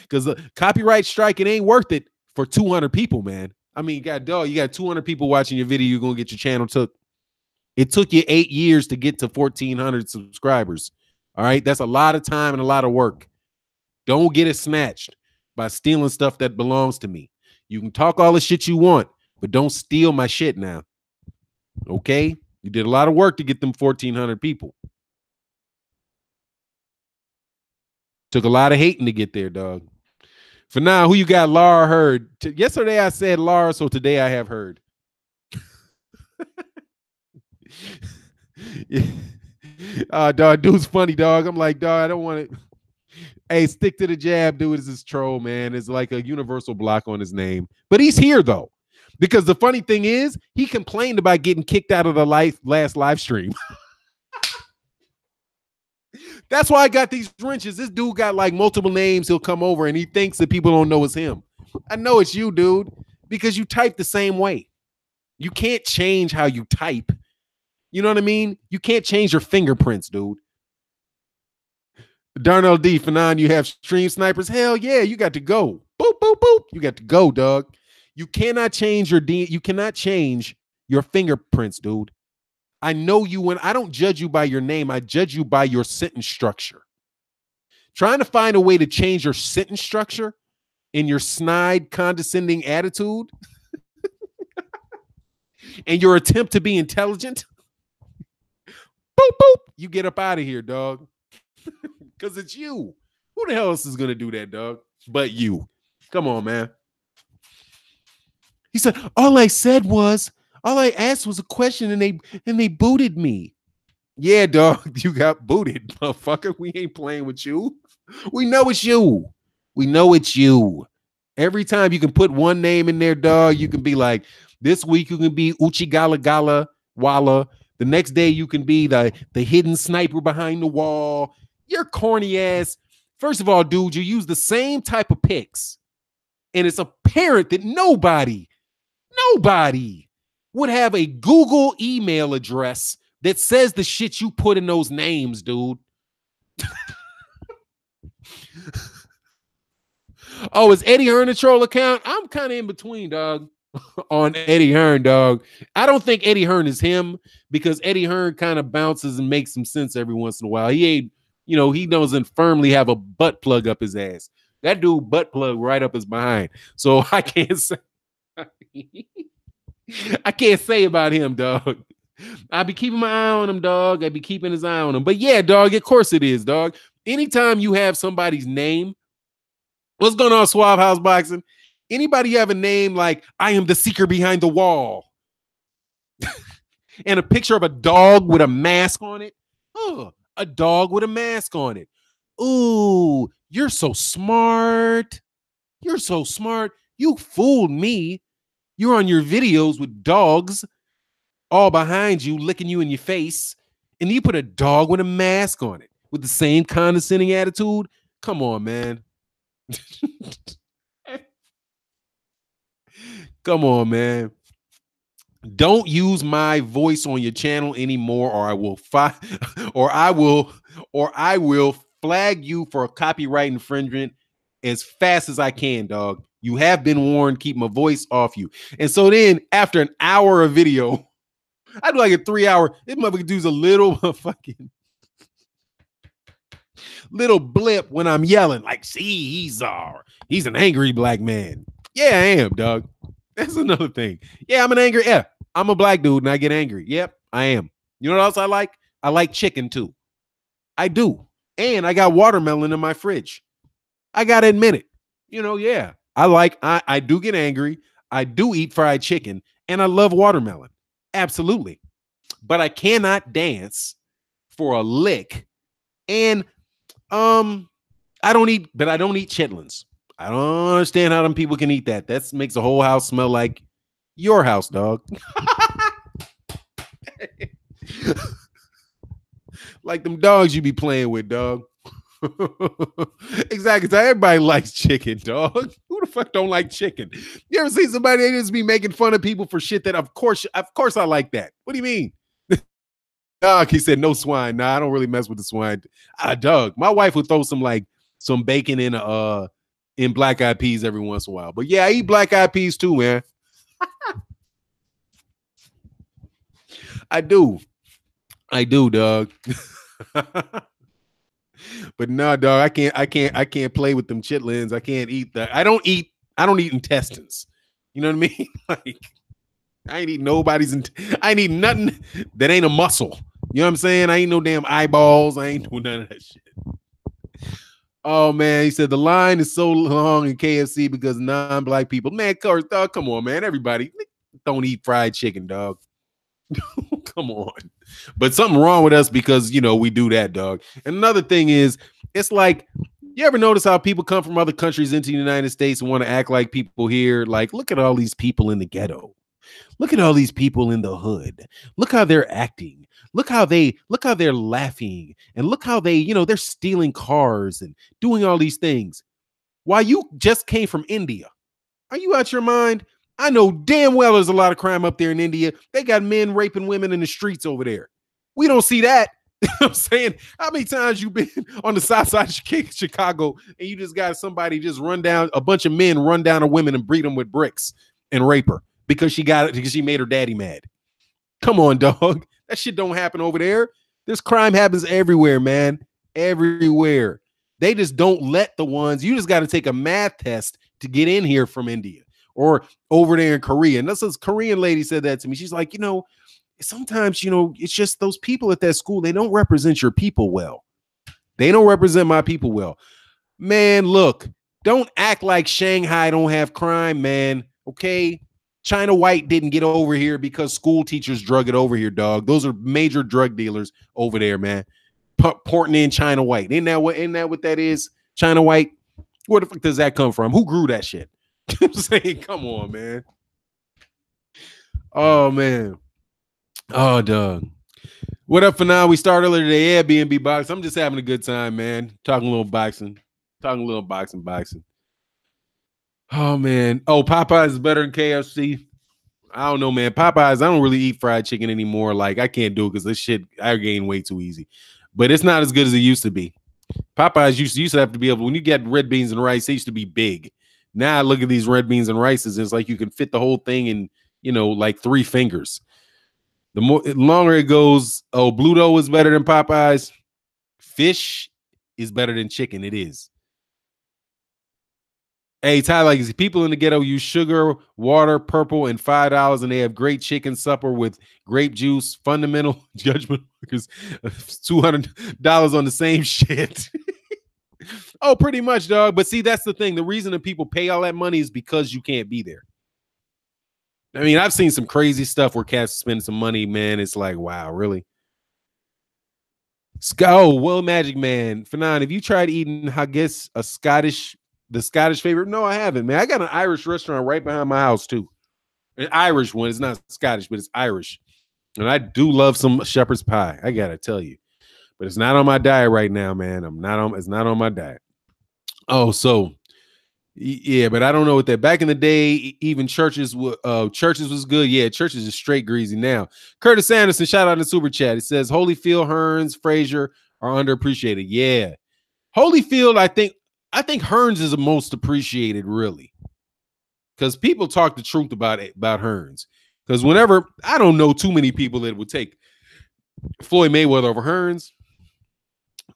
Because the copyright strike, it ain't worth it for 200 people, man. I mean, you got 200 people watching your video. You're gonna get your channel took. It took you 8 years to get to 1,400 subscribers. All right, that's a lot of time and a lot of work. Don't get it snatched by stealing stuff that belongs to me. You can talk all the shit you want, but don't steal my shit now. Okay? You did a lot of work to get them 1,400 people. Took a lot of hating to get there, dog. For now, who you got? Laura Heard. Yesterday I said Laura, so today I have Heard. Dog, dude's funny, dog. I'm like, dog, I don't want it. Hey, stick to the jab, dude. Is this troll, man? It's like a universal block on his name. But he's here, though. Because the funny thing is, he complained about getting kicked out of the last live stream. That's why I got these wrenches. This dude got like multiple names. He'll come over and he thinks that people don't know it's him. I know it's you, dude, because you type the same way. You can't change how you type. You know what I mean? You can't change your fingerprints, dude. Darnell D, Fanon, you have stream snipers? Hell yeah, you got to go. Boop, boop, boop. You got to go, dog. You cannot change you cannot change your fingerprints, dude. I know you when I don't judge you by your name, I judge you by your sentence structure. Trying to find a way to change your sentence structure in your snide, condescending attitude and your attempt to be intelligent. Boop, boop. You get up out of here, dog. Because it's you. Who the hell else is going to do that, dog? But you. Come on, man. He said, all I asked was a question and they booted me. Yeah, dog, you got booted, motherfucker. We ain't playing with you. We know it's you. We know it's you. Every time you can put one name in there, dog, you can be like, this week you can be Uchigala Gala Walla. The next day you can be the hidden sniper behind the wall. You're corny ass. First of all, dude, you use the same type of pics. And it's apparent that nobody would have a Google email address that says the shit you put in those names, dude. Oh, is Eddie Hearn a troll account? I'm kind of in between, dog, on Eddie Hearn, dog. I don't think Eddie Hearn is him because Eddie Hearn kind of bounces and makes some sense every once in a while. He ain't, he doesn't firmly have a butt plug up his ass. That dude butt plug right up his behind. So I can't say about him, dog. I be keeping my eye on him, dog. I be keeping his eye on him. But yeah, dog, of course it is, dog. Anytime you have somebody's name, what's going on, Suave House Boxing? Anybody have a name like I am the seeker behind the wall and a picture of a dog with a mask on it? Oh, a dog with a mask on it. Ooh, you're so smart. You're so smart. You fooled me. You're on your videos with dogs all behind you, licking you in your face, and you put a dog with a mask on it with the same condescending attitude. Come on, man. Come on, man. Don't use my voice on your channel anymore, or I will flag you for a copyright infringement as fast as I can, dog. You have been warned. Keep my voice off you. And so then, after an hour of video, I do like a 3-hour. This motherfucker does a little fucking little blip when I'm yelling, like, see, he's an angry black man. Yeah, I am, dog. That's another thing. Yeah, I'm a black dude and I get angry. Yep, I am. You know what else I like? I like chicken too. I do. And I got watermelon in my fridge. I gotta admit it. Yeah. I do get angry. I do eat fried chicken, and I love watermelon. Absolutely. But I cannot dance for a lick. And I don't eat chitlins. I don't understand how them people can eat that. That makes the whole house smell like your house, dog. Like them dogs you be playing with, dog. Exactly. So everybody likes chicken, dog. Who the fuck don't like chicken? You ever see somebody that just be making fun of people for shit that of course I like that. What do you mean? Dog, he said no swine. Nah, I don't really mess with the swine. Dog, my wife would throw some bacon in black eyed peas every once in a while. But yeah, I eat black eyed peas too, man. I do, dog. But no, dog, I can't play with them chitlins. I can't eat that. I don't eat intestines. You know what I mean? Like, I ain't eat I ain't eat nothing that ain't a muscle. You know what I'm saying? I ain't no damn eyeballs. I ain't doing none of that shit. Oh man, he said the line is so long in KFC because non-black people. Man, dog, come on, man. Everybody don't eat fried chicken, dog. Come on. But something wrong with us because we do that, dog. And another thing is, it's like, you ever notice how people come from other countries into the United States and want to act like people here? Like, look at all these people in the ghetto. Look at all these people in the hood. Look how they're acting. Look how they're laughing. And look how they're stealing cars and doing all these things. While you just came from India. Are you out your mind? I know damn well there's a lot of crime up there in India. They got men raping women in the streets over there. We don't see that. I'm saying, how many times you been on the south side of Chicago and you just got somebody just a bunch of men run down a woman and beat them with bricks and rape her because she made her daddy mad. Come on, dog. That shit don't happen over there. This crime happens everywhere, man. Everywhere. They just don't let the ones. You just got to take a math test to get in here from India or over there in Korea. And this Korean lady said that to me. She's like, sometimes, it's just those people at that school, they don't represent your people well. They don't represent my people well. Man, look, don't act like Shanghai don't have crime, man. Okay? China White didn't get over here because school teachers drug it over here, dog. Those are major drug dealers over there, man. Porting in China White. Isn't that what that is? China White? Where the fuck does that come from? Who grew that shit? I'm saying, come on, man. Oh, man. Oh, dog. What up for now? We started earlier today. Airbnb box. I'm just having a good time, man. Talking a little boxing. Boxing. Oh, man. Oh, Popeyes is better than KFC. I don't know, man. Popeyes, I don't really eat fried chicken anymore. Like, I can't do it because this shit, I gain way too easy. But it's not as good as it used to be. Popeyes used to have to be able, when you get red beans and rice, they used to be big. Now I look at these red beans and rices, and it's like you can fit the whole thing in, like 3 fingers. The longer it goes, Bluto is better than Popeyes. Fish is better than chicken. It is. Hey, Ty, like, people in the ghetto use sugar, water, purple, and $5, and they have great chicken supper with grape juice. Fundamental judgment workers, $200 on the same shit. Oh, pretty much, dog. But see, that's the thing. The reason that people pay all that money is because you can't be there. I mean, I've seen some crazy stuff where cats spend some money, man. It's like, wow, really? Well, Magic Man, Fanon, have you tried eating haggis, the Scottish favorite? No, I haven't, man. I got an Irish restaurant right behind my house, too. An Irish one. It's not Scottish, but it's Irish. And I do love some shepherd's pie. I got to tell you. But it's not on my diet right now, man. It's not on my diet. Oh, so yeah, but I don't know what that. Back in the day, even churches was good. Yeah, churches is straight greasy now. Curtis Anderson, shout out in the super chat. It says Holyfield, Hearns, Frazier are underappreciated. Yeah, Holyfield, I think Hearns is the most appreciated, really, because people talk the truth about Hearns. Because whenever, I don't know too many people that would take Floyd Mayweather over Hearns.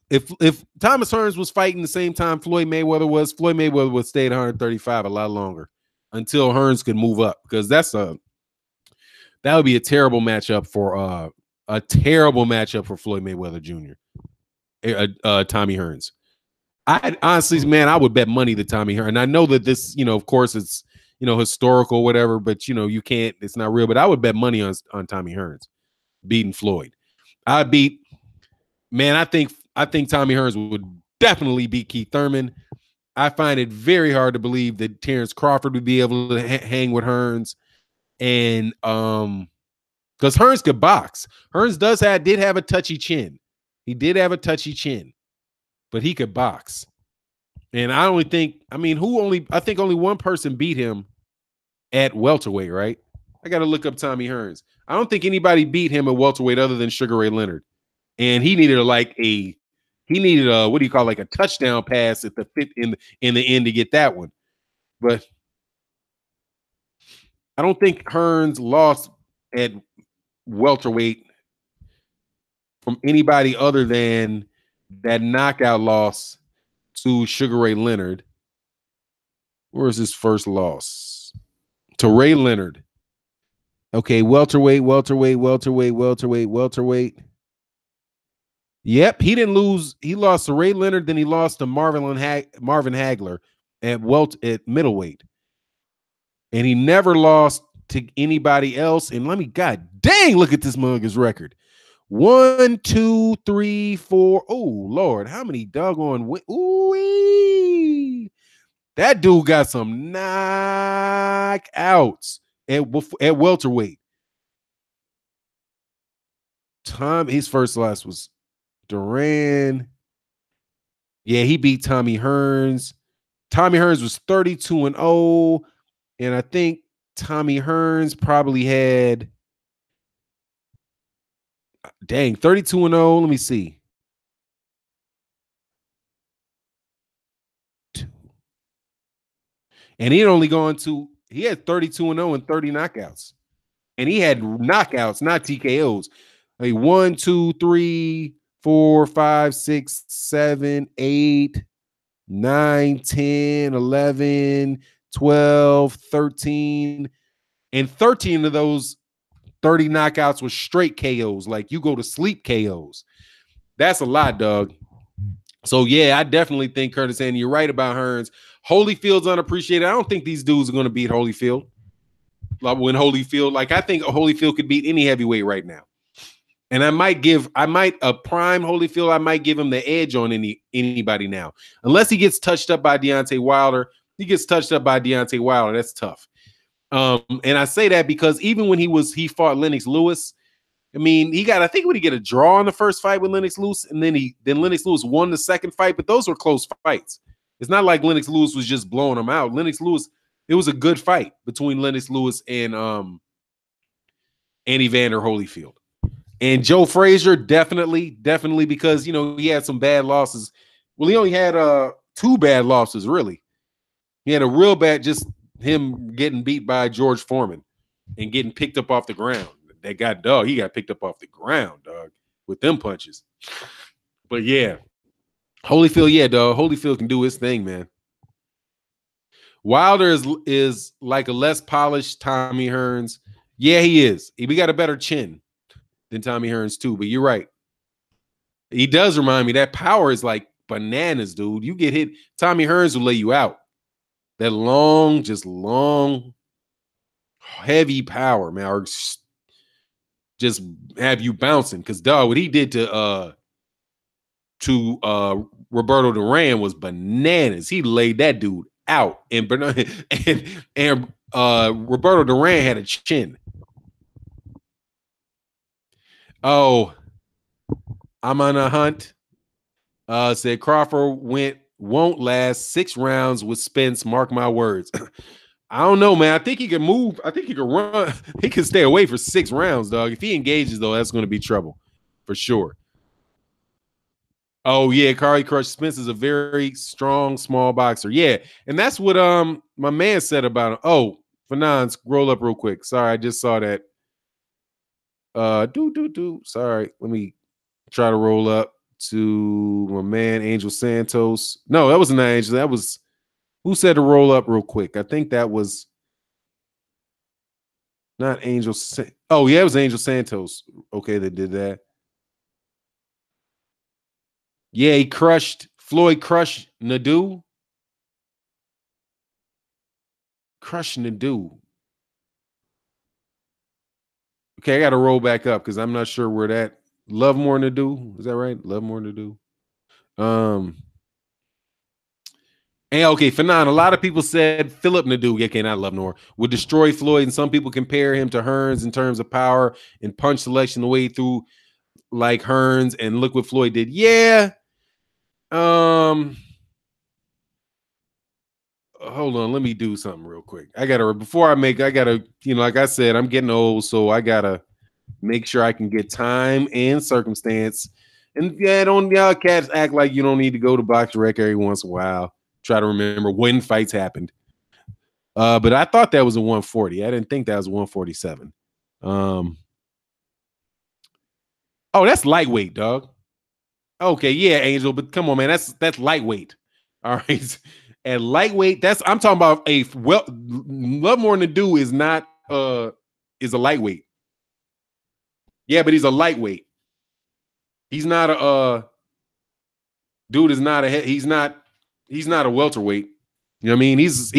If Thomas Hearns was fighting the same time Floyd Mayweather would stay at 135 a lot longer until Hearns could move up, because that would be a terrible matchup for Floyd Mayweather Jr. Tommy Hearns. I honestly, man, I would bet money to Tommy Hearn. I know that this, of course, it's historical, whatever, but you can't. It's not real. But I would bet money on Tommy Hearns beating Floyd. I think Tommy Hearns would definitely beat Keith Thurman. I find it very hard to believe that Terence Crawford would be able to hang with Hearns, and because Hearns could box. Hearns did have a touchy chin. He did have a touchy chin, but he could box. And I think only one person beat him at welterweight, right? I got to look up Tommy Hearns. I don't think anybody beat him at welterweight other than Sugar Ray Leonard. And he needed a what do you call, like a touchdown pass at the fifth in the end to get that one. But I don't think Hearns lost at welterweight from anybody other than that knockout loss to Sugar Ray Leonard. Where's his first loss? To Ray Leonard. Okay, welterweight. Yep, he didn't lose. He lost to Ray Leonard, then he lost to Marvin Hagler at middleweight. And he never lost to anybody else. And God dang, look at this mugger's record. 1, 2, 3, 4. Oh, Lord, how many doggone ooh-wee. That dude got some knockouts at welterweight. His first loss was Duran. Yeah, he beat Tommy Hearns. Tommy Hearns was 32-0. And I think Tommy Hearns probably had 32-0. Let me see. And he had 32-0 and 30 knockouts. And he had knockouts, not TKOs. Like 1, 2, 3, 4, 5, 6, 7, 8, 9, 10, 11, 12, 13. And 13 of those 30 knockouts were straight KOs, like you go to sleep KOs. That's a lot, dog. So, yeah, I definitely think Curtis Andy, you're right about Hearns. Holyfield's unappreciated. I don't think these dudes are going to beat Holyfield. I think Holyfield could beat any heavyweight right now. And I might a prime Holyfield, I might give him the edge on anybody now. Unless he gets touched up by Deontay Wilder. He gets touched up by Deontay Wilder. That's tough. And I say that because even when he fought Lennox Lewis, I mean, I think would he get a draw in the first fight with Lennox Lewis, and then Lennox Lewis won the second fight, but those were close fights. It's not like Lennox Lewis was just blowing him out. It was a good fight between Lennox Lewis and Evander Holyfield. And Joe Frazier, definitely, because he had some bad losses. Well, he only had 2 bad losses, really. He had a real bad, just him getting beat by George Foreman and getting picked up off the ground. He got picked up off the ground, dog, with them punches. But yeah, Holyfield, dog. Holyfield can do his thing, man. Wilder is like a less polished Tommy Hearns. Yeah, he is. We got a better chin than Tommy Hearns too, but you're right. He does remind me that power is like bananas, dude. You get hit, Tommy Hearns will lay you out. That long, heavy power, man, or just have you bouncing. Because dog, what he did to Roberto Duran was bananas. He laid that dude out, and Roberto Duran had a chin. Oh, I'm on a hunt. Said Crawford won't last 6 rounds with Spence. Mark my words. I don't know, man. I think he can move. I think he can run. He can stay away for 6 rounds, dog. If he engages, though, that's going to be trouble for sure. Oh, yeah. Carly Crush Spence is a very strong, small boxer. Yeah. And that's what my man said about him. Oh, Fanon, scroll up real quick. Sorry, I just saw that. Sorry. Let me try to roll up to my man Angel Santos. No, that wasn't Angel. That was who said to roll up real quick. I think that was not Angel. Oh, yeah, it was Angel Santos. Okay, they did that. Yeah, he crushed Floyd. Crushed Nadu. Crushed Nadu. Okay, I got to roll back up because I'm not sure where that. Love more Nadu. Is that right? Love more Nadu. And okay, Fanon, a lot of people said Philip Nadu, okay, not Love Nor, would destroy Floyd, and some people compare him to Hearns in terms of power and punch selection the way through like Hearns, and look what Floyd did. Yeah. Hold on, let me do something real quick. I gotta, like I said, I'm getting old, so I gotta make sure I can get time and circumstance. And yeah, don't y'all cats act like you don't need to go to Box Rec every once in a while. Try to remember when fights happened. But I thought that was a 140. I didn't think that was 147. Oh, that's lightweight, dog. Okay, yeah, Angel, but come on, man, that's lightweight. All right. At lightweight, I'm talking about Love More Than Do is not is a lightweight. Yeah, but he's a lightweight. He's not a dude is not a he's not a welterweight. You know what I mean? He's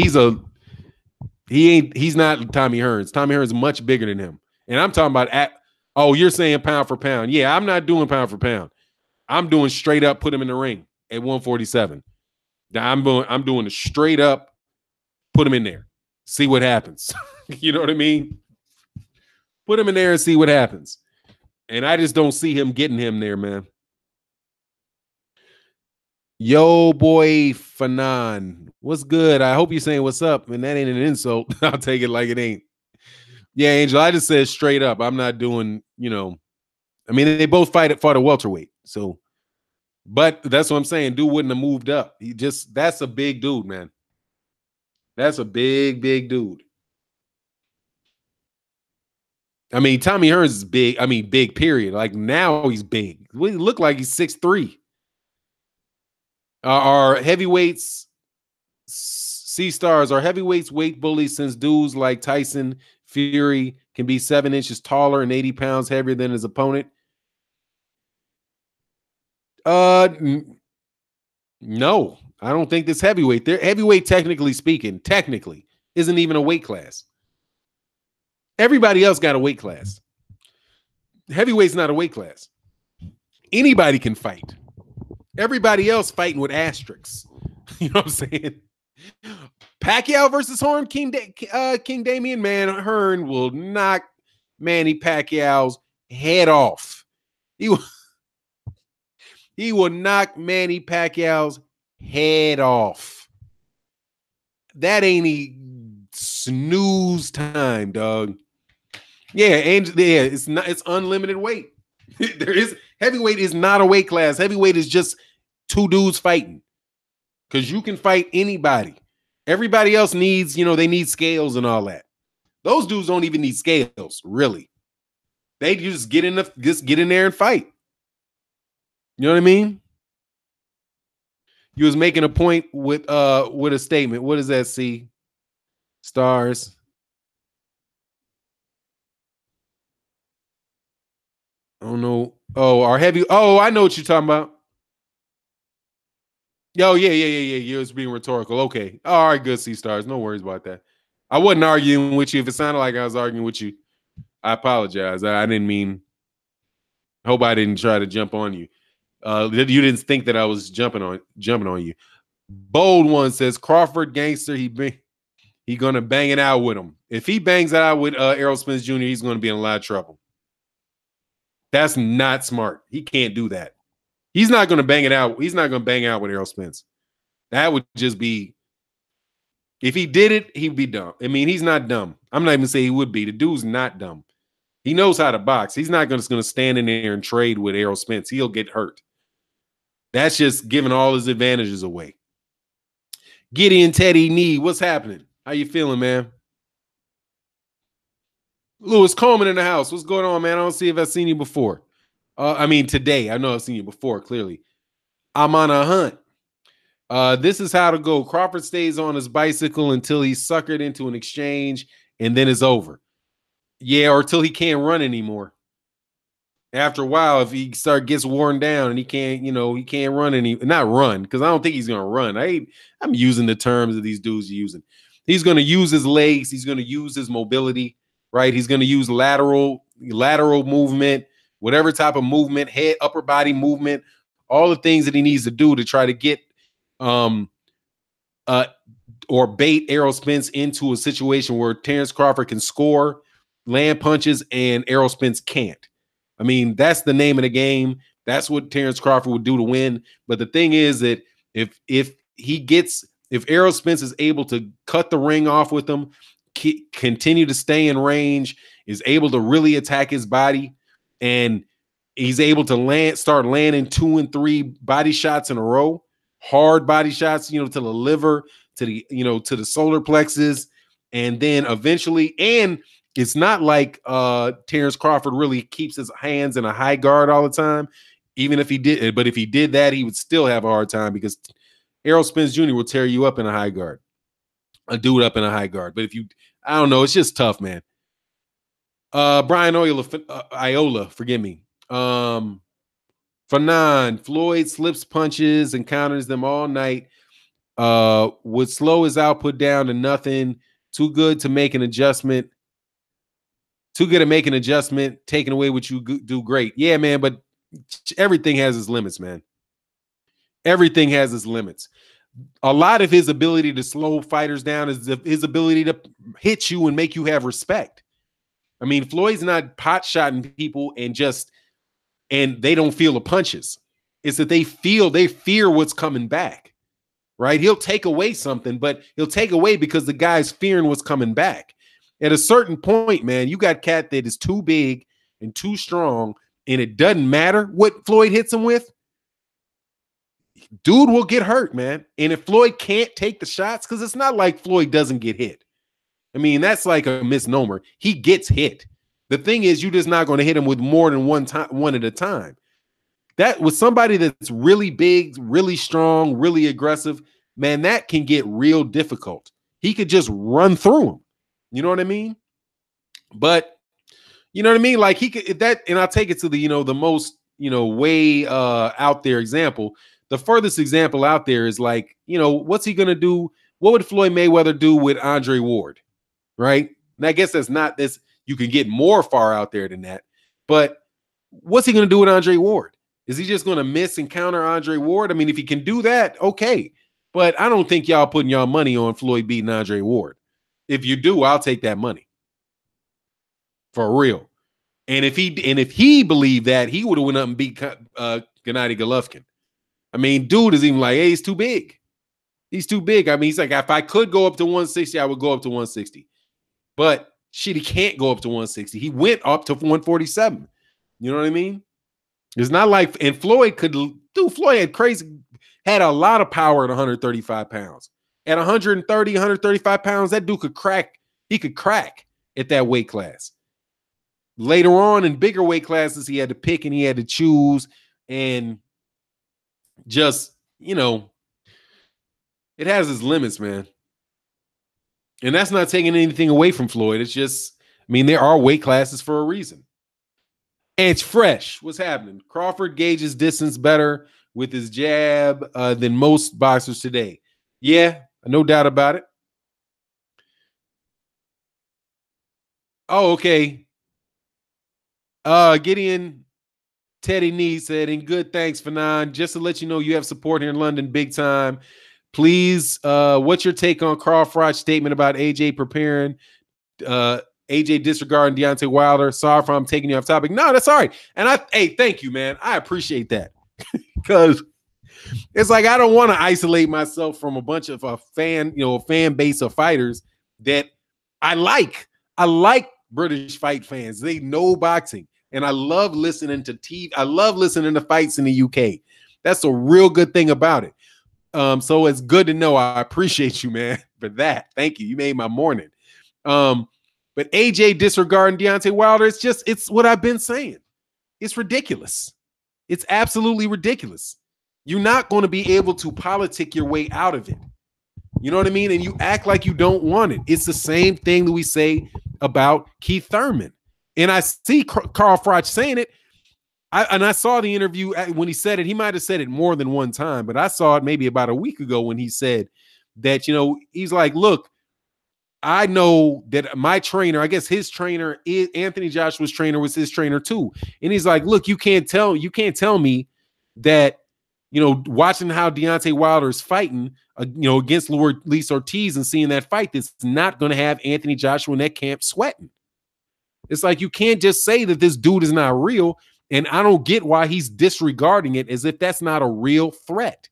not Tommy Hearns. Tommy Hearns is much bigger than him. And I'm talking about you're saying pound for pound. Yeah, I'm not doing pound for pound. I'm doing straight up put him in the ring at 147. I'm doing a straight up put him in there. See what happens. You know what I mean? Put him in there and see what happens. And I just don't see him getting him there, man. Yo, boy, Fanon. What's good? I hope you're saying what's up, and that ain't an insult. I'll take it like it ain't. Yeah, Angel, I just said straight up. I'm not doing, I mean, they both fought a welterweight. So, but that's what I'm saying. Dude wouldn't have moved up. That's a big dude, man. That's a big, big dude. I mean, Tommy Hearns is big. I mean, big, period. Like now he's big. He look like he's 6'3". Our heavyweights, C-Stars, are heavyweights weight bullies since dudes like Tyson Fury can be 7 inches taller and 80 pounds heavier than his opponent. No, I don't think this heavyweight. They're heavyweight, technically speaking, isn't even a weight class. Everybody else got a weight class. Heavyweight's not a weight class. Anybody can fight. Everybody else fighting with asterisks. You know what I'm saying? Pacquiao versus Hearn, King Damian, man, Hearn will knock Manny Pacquiao's head off. He will knock Manny Pacquiao's head off. That ain't any snooze time, dog. Yeah, and yeah, it's unlimited weight. Heavyweight is not a weight class. Heavyweight is just two dudes fighting. Because you can fight anybody. Everybody else needs, they need scales and all that. Those dudes don't even need scales, really. They just get in there and fight. You know what I mean? You was making a point with a statement. What does that see? Stars. Oh no. Oh, our heavy. Oh, I know what you're talking about. Yo, yeah. You was being rhetorical. Okay. All right, good, C-Stars. No worries about that. I wasn't arguing with you. If it sounded like I was arguing with you, I apologize. I didn't mean. Hope I didn't try to jump on you. You didn't think that I was jumping on you. Bold One says Crawford gangster. He gonna bang it out with him. If he bangs it out with Errol Spence Jr., he's gonna be in a lot of trouble. That's not smart. He can't do that. He's not gonna bang it out. He's not gonna bang out with Errol Spence. That would just be. If he did it, he'd be dumb. I mean, he's not dumb. I'm not even saying he would be. The dude's not dumb. He knows how to box. He's not just gonna stand in there and trade with Errol Spence. He'll get hurt. That's just giving all his advantages away. Gideon Teddy Nee, what's happening? How you feeling, man? Lewis Coleman in the house. What's going on, man? I don't see if I've seen you before. I mean, today. I know I've seen you before, clearly. I'm on a hunt. This is how to go. Crawford stays on his bicycle until he's suckered into an exchange, and then it's over. Yeah, or till he can't run anymore. After a while, if he gets worn down and he can't, he can't run not run, because I don't think he's gonna run. I'm using the terms that these dudes are using. He's gonna use his legs, he's gonna use his mobility, right? He's gonna use lateral movement, whatever type of movement, head, upper body movement, all the things that he needs to do to try to get or bait Errol Spence into a situation where Terence Crawford can score, land punches, and Errol Spence can't. I mean, that's the name of the game. That's what Terence Crawford would do to win. But the thing is that if Errol Spence is able to cut the ring off with him, continue to stay in range, is able to really attack his body, and he's able to start landing 2 and 3 body shots in a row, hard body shots, to the liver, to the solar plexus, and then eventually, and it's not like Terence Crawford really keeps his hands in a high guard all the time. Even if he did, but if he did that, he would still have a hard time, because Errol Spence Jr. will tear you up in a high guard, a dude up in a high guard. But I don't know, it's just tough, man. Brian Iola, forgive me. Fanon, Floyd slips punches and counters them all night. Would slow his output down to nothing. Too good to make an adjustment. Too good at making an adjustment. Taking away what you do, great. Yeah, man, but everything has its limits, man. Everything has its limits. A lot of his ability to slow fighters down is his ability to hit you and make you have respect. I mean, Floyd's not pot-shotting people and they don't feel the punches. It's that they fear what's coming back, right? He'll take away something, but he'll take away because the guy's fearing what's coming back. At a certain point, man, you got cat that is too big and too strong, and it doesn't matter what Floyd hits him with. Dude will get hurt, man. And if Floyd can't take the shots, because it's not like Floyd doesn't get hit. I mean, that's like a misnomer. He gets hit. The thing is, you're just not going to hit him with more than one at a time. That with somebody that's really big, really strong, really aggressive, man, that can get real difficult. He could just run through him. You know what I mean? But you know what I mean? Like he could that, and I'll take it to the, the most, way out there example. The furthest example out there is like, what's he gonna do? What would Floyd Mayweather do with Andre Ward? Right? And I guess that's not this, you can get more far out there than that. But what's he gonna do with Andre Ward? Is he just gonna miss and counter Andre Ward? I mean, if he can do that, okay. But I don't think y'all putting y'all money on Floyd beating Andre Ward. If you do, I'll take that money. For real. And if he believed that, he would have went up and beat Gennady Golovkin. I mean, dude is even like, hey, he's too big. He's too big. I mean, he's like, if I could go up to 160, I would go up to 160. But shit, he can't go up to 160. He went up to 147. You know what I mean? It's not like, and Floyd had a lot of power at 135 pounds. At 130, 135 pounds, that dude could crack. He could crack at that weight class. Later on in bigger weight classes, he had to pick and he had to choose, and just, it has its limits, man. And that's not taking anything away from Floyd. It's just, I mean, there are weight classes for a reason. And it's fresh. What's happening? Crawford gauges distance better with his jab than most boxers today. Yeah, no doubt about it. Oh, okay. Gideon Teddy Nee said, "In good, thanks, Fanon. Just to let you know, you have support here in London, big time. Please, what's your take on Crawford's statement about AJ preparing, AJ disregarding Deontay Wilder? Sorry if I'm taking you off topic. No, that's all right. And hey, thank you, man. I appreciate that because it's like I don't want to isolate myself from a bunch of fan base of fighters that I like. I like British fight fans. They know boxing. And I love listening to TV. I love listening to fights in the UK. That's a real good thing about it. So it's good to know. I appreciate you, man, for that. Thank you. You made my morning. But AJ disregarding Deontay Wilder, it's what I've been saying. It's ridiculous. It's absolutely ridiculous. You're not going to be able to politic your way out of it. You know what I mean? And you act like you don't want it. It's the same thing that we say about Keith Thurman. And I see Carl Froch saying it. I saw the interview when he said it. He might have said it more than one time, but I saw it maybe about a week ago when he said that, he's like, look, I know that my trainer, I guess his trainer, Anthony Joshua's trainer was his trainer too. And he's like, look, you can't tell me that, watching how Deontay Wilder is fighting, against Luis Ortiz and seeing that fight, that's not going to have Anthony Joshua in that camp sweating. It's like, you can't just say that this dude is not real. And I don't get why he's disregarding it as if that's not a real threat.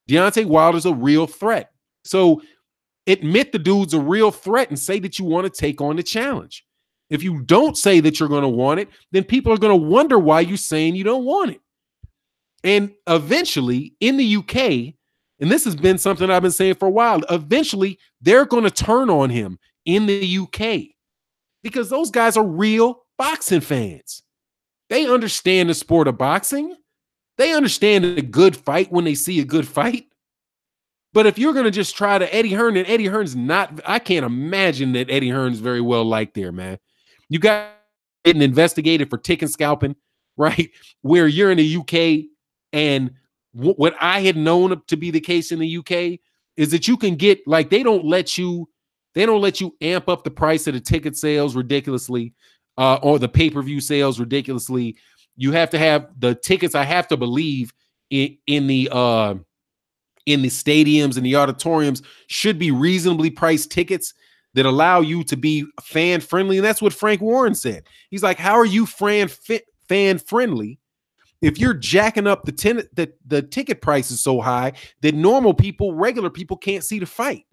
Deontay Wilder's a real threat. So admit the dude's a real threat and say that you want to take on the challenge. If you don't say that you're going to want it, then people are going to wonder why you're saying you don't want it. And eventually in the UK, and this has been something I've been saying for a while, eventually they're going to turn on him in the UK because those guys are real boxing fans. They understand the sport of boxing. They understand a good fight when they see a good fight. But if you're going to just try to Eddie Hearn, and Eddie Hearn's not, I can't imagine that Eddie Hearn's very well liked there, man. You got getting investigated for ticket scalping, right? Where you're in the UK, and what I had known to be the case in the UK is that you can get, like, they don't let you amp up the price of the ticket sales ridiculously, or the pay-per-view sales ridiculously. You have to have the tickets, I have to believe, in the stadiums and the auditoriums should be reasonably priced tickets that allow you to be fan friendly. And that's what Frank Warren said. He's like, how are you fan friendly if you're jacking up the ticket prices so high that normal people, regular people, can't see the fight?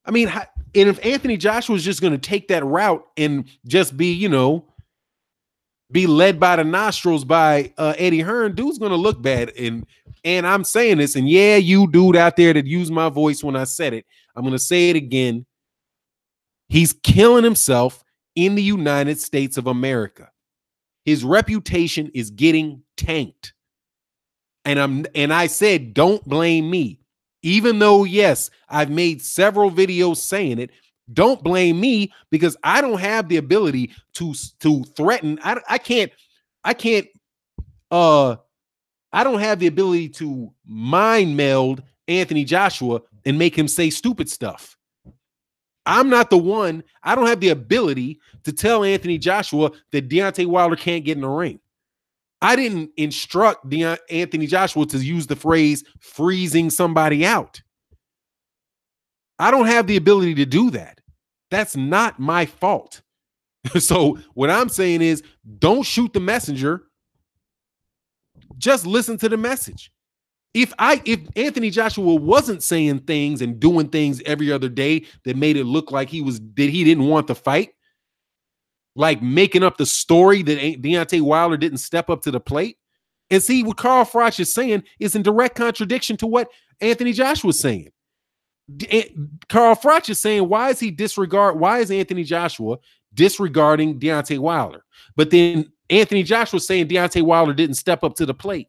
I mean, and if Anthony Joshua is just going to take that route and just be, be led by the nostrils by Eddie Hearn, dude's going to look bad. And I'm saying this, and yeah, you dude out there that used my voice when I said it, I'm going to say it again. He's killing himself in the United States of America. His reputation is getting tanked. And I said, don't blame me. Even though, yes, I've made several videos saying it, don't blame me because I don't have the ability to threaten. I don't have the ability to mind meld Anthony Joshua and make him say stupid stuff. I'm not the one. I don't have the ability to tell Anthony Joshua that Deontay Wilder can't get in the ring. I didn't instruct Anthony Joshua to use the phrase freezing somebody out. I don't have the ability to do that. That's not my fault. So what I'm saying is, don't shoot the messenger. Just listen to the message. If Anthony Joshua wasn't saying things and doing things every other day that made it look like he didn't want the fight, like making up the story that Deontay Wilder didn't step up to the plate, and see what Carl Froch is saying is in direct contradiction to what Anthony Joshua is saying. Carl Froch is saying, why is Anthony Joshua disregarding Deontay Wilder? But then Anthony Joshua is saying Deontay Wilder didn't step up to the plate.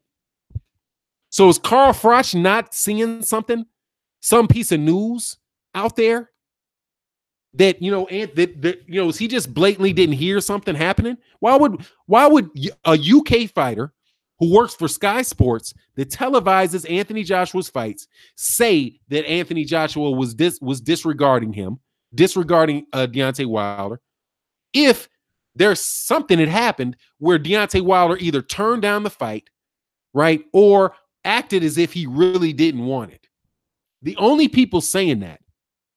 So is Carl Froch not seeing something, some piece of news out there that, is he just blatantly didn't hear something happening? Why would a UK fighter who works for Sky Sports that televises Anthony Joshua's fights say that Anthony Joshua was disregarding Deontay Wilder, if there's something that happened where Deontay Wilder either turned down the fight, right, or acted as if he really didn't want it? The only people saying that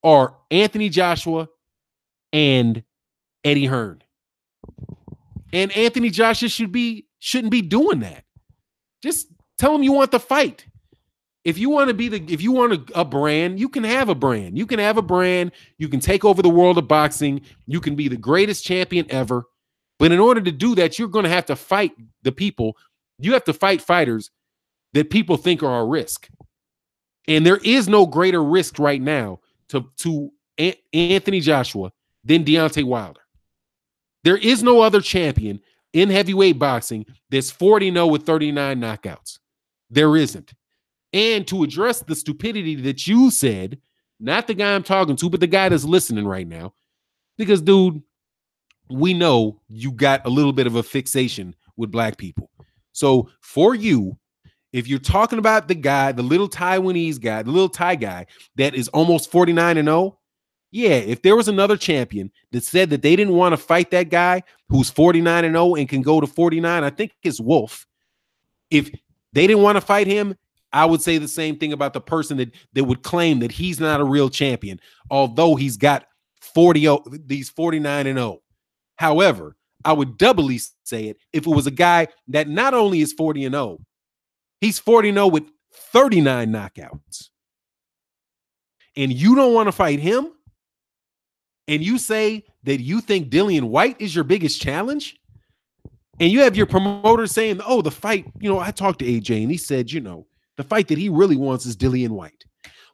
are Anthony Joshua and Eddie Hearn. And Anthony Joshua shouldn't be doing that. Just tell him you want the fight. If you want a brand, you can have a brand. You can have a brand. You can take over the world of boxing. You can be the greatest champion ever. But in order to do that, you're going to have to fight the people. You have to fight fighters that people think are a risk. And there is no greater risk right now to Anthony Joshua than Deontay Wilder. There is no other champion in heavyweight boxing that's 40-0 with 39 knockouts. There isn't. And to address the stupidity that you said, not the guy I'm talking to, but the guy that's listening right now, because, dude, we know you got a little bit of a fixation with black people. So for you, if you're talking about the guy, the little Taiwanese guy, the little Thai guy that is almost 49-0, yeah, if there was another champion that said that they didn't want to fight that guy who's 49-0 and can go to 49, I think it's Wolf. If they didn't want to fight him, I would say the same thing about the person that would claim that he's not a real champion, although he's got 49-0. However, I would doubly say it if it was a guy that not only is 40-0, he's 40-0 with 39 knockouts. And you don't want to fight him? And you say that you think Dillian White is your biggest challenge? And you have your promoter saying, oh, the fight, I talked to AJ and he said, the fight that he really wants is Dillian White.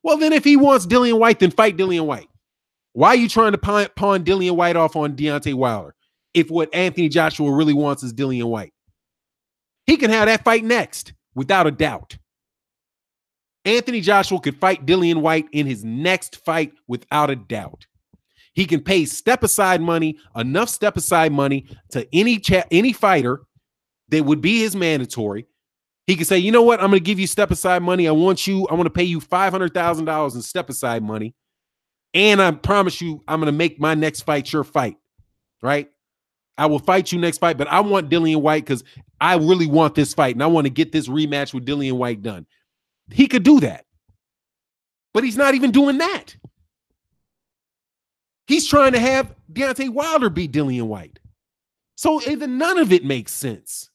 Well, then if he wants Dillian White, then fight Dillian White. Why are you trying to pawn Dillian White off on Deontay Wilder if what Anthony Joshua really wants is Dillian White? He can have that fight next, without a doubt. Anthony Joshua could fight Dillian White in his next fight without a doubt. He can pay step-aside money, enough step-aside money to any fighter that would be his mandatory. He can say, you know what? I'm going to give you step-aside money. I want to pay you $500,000 in step-aside money. And I promise you, I'm going to make my next fight your fight, right? I will fight you next fight, but I want Dillian White because I really want this fight, and I want to get this rematch with Dillian White done. He could do that, but he's not even doing that. He's trying to have Deontay Wilder beat Dillian White. So none of it makes sense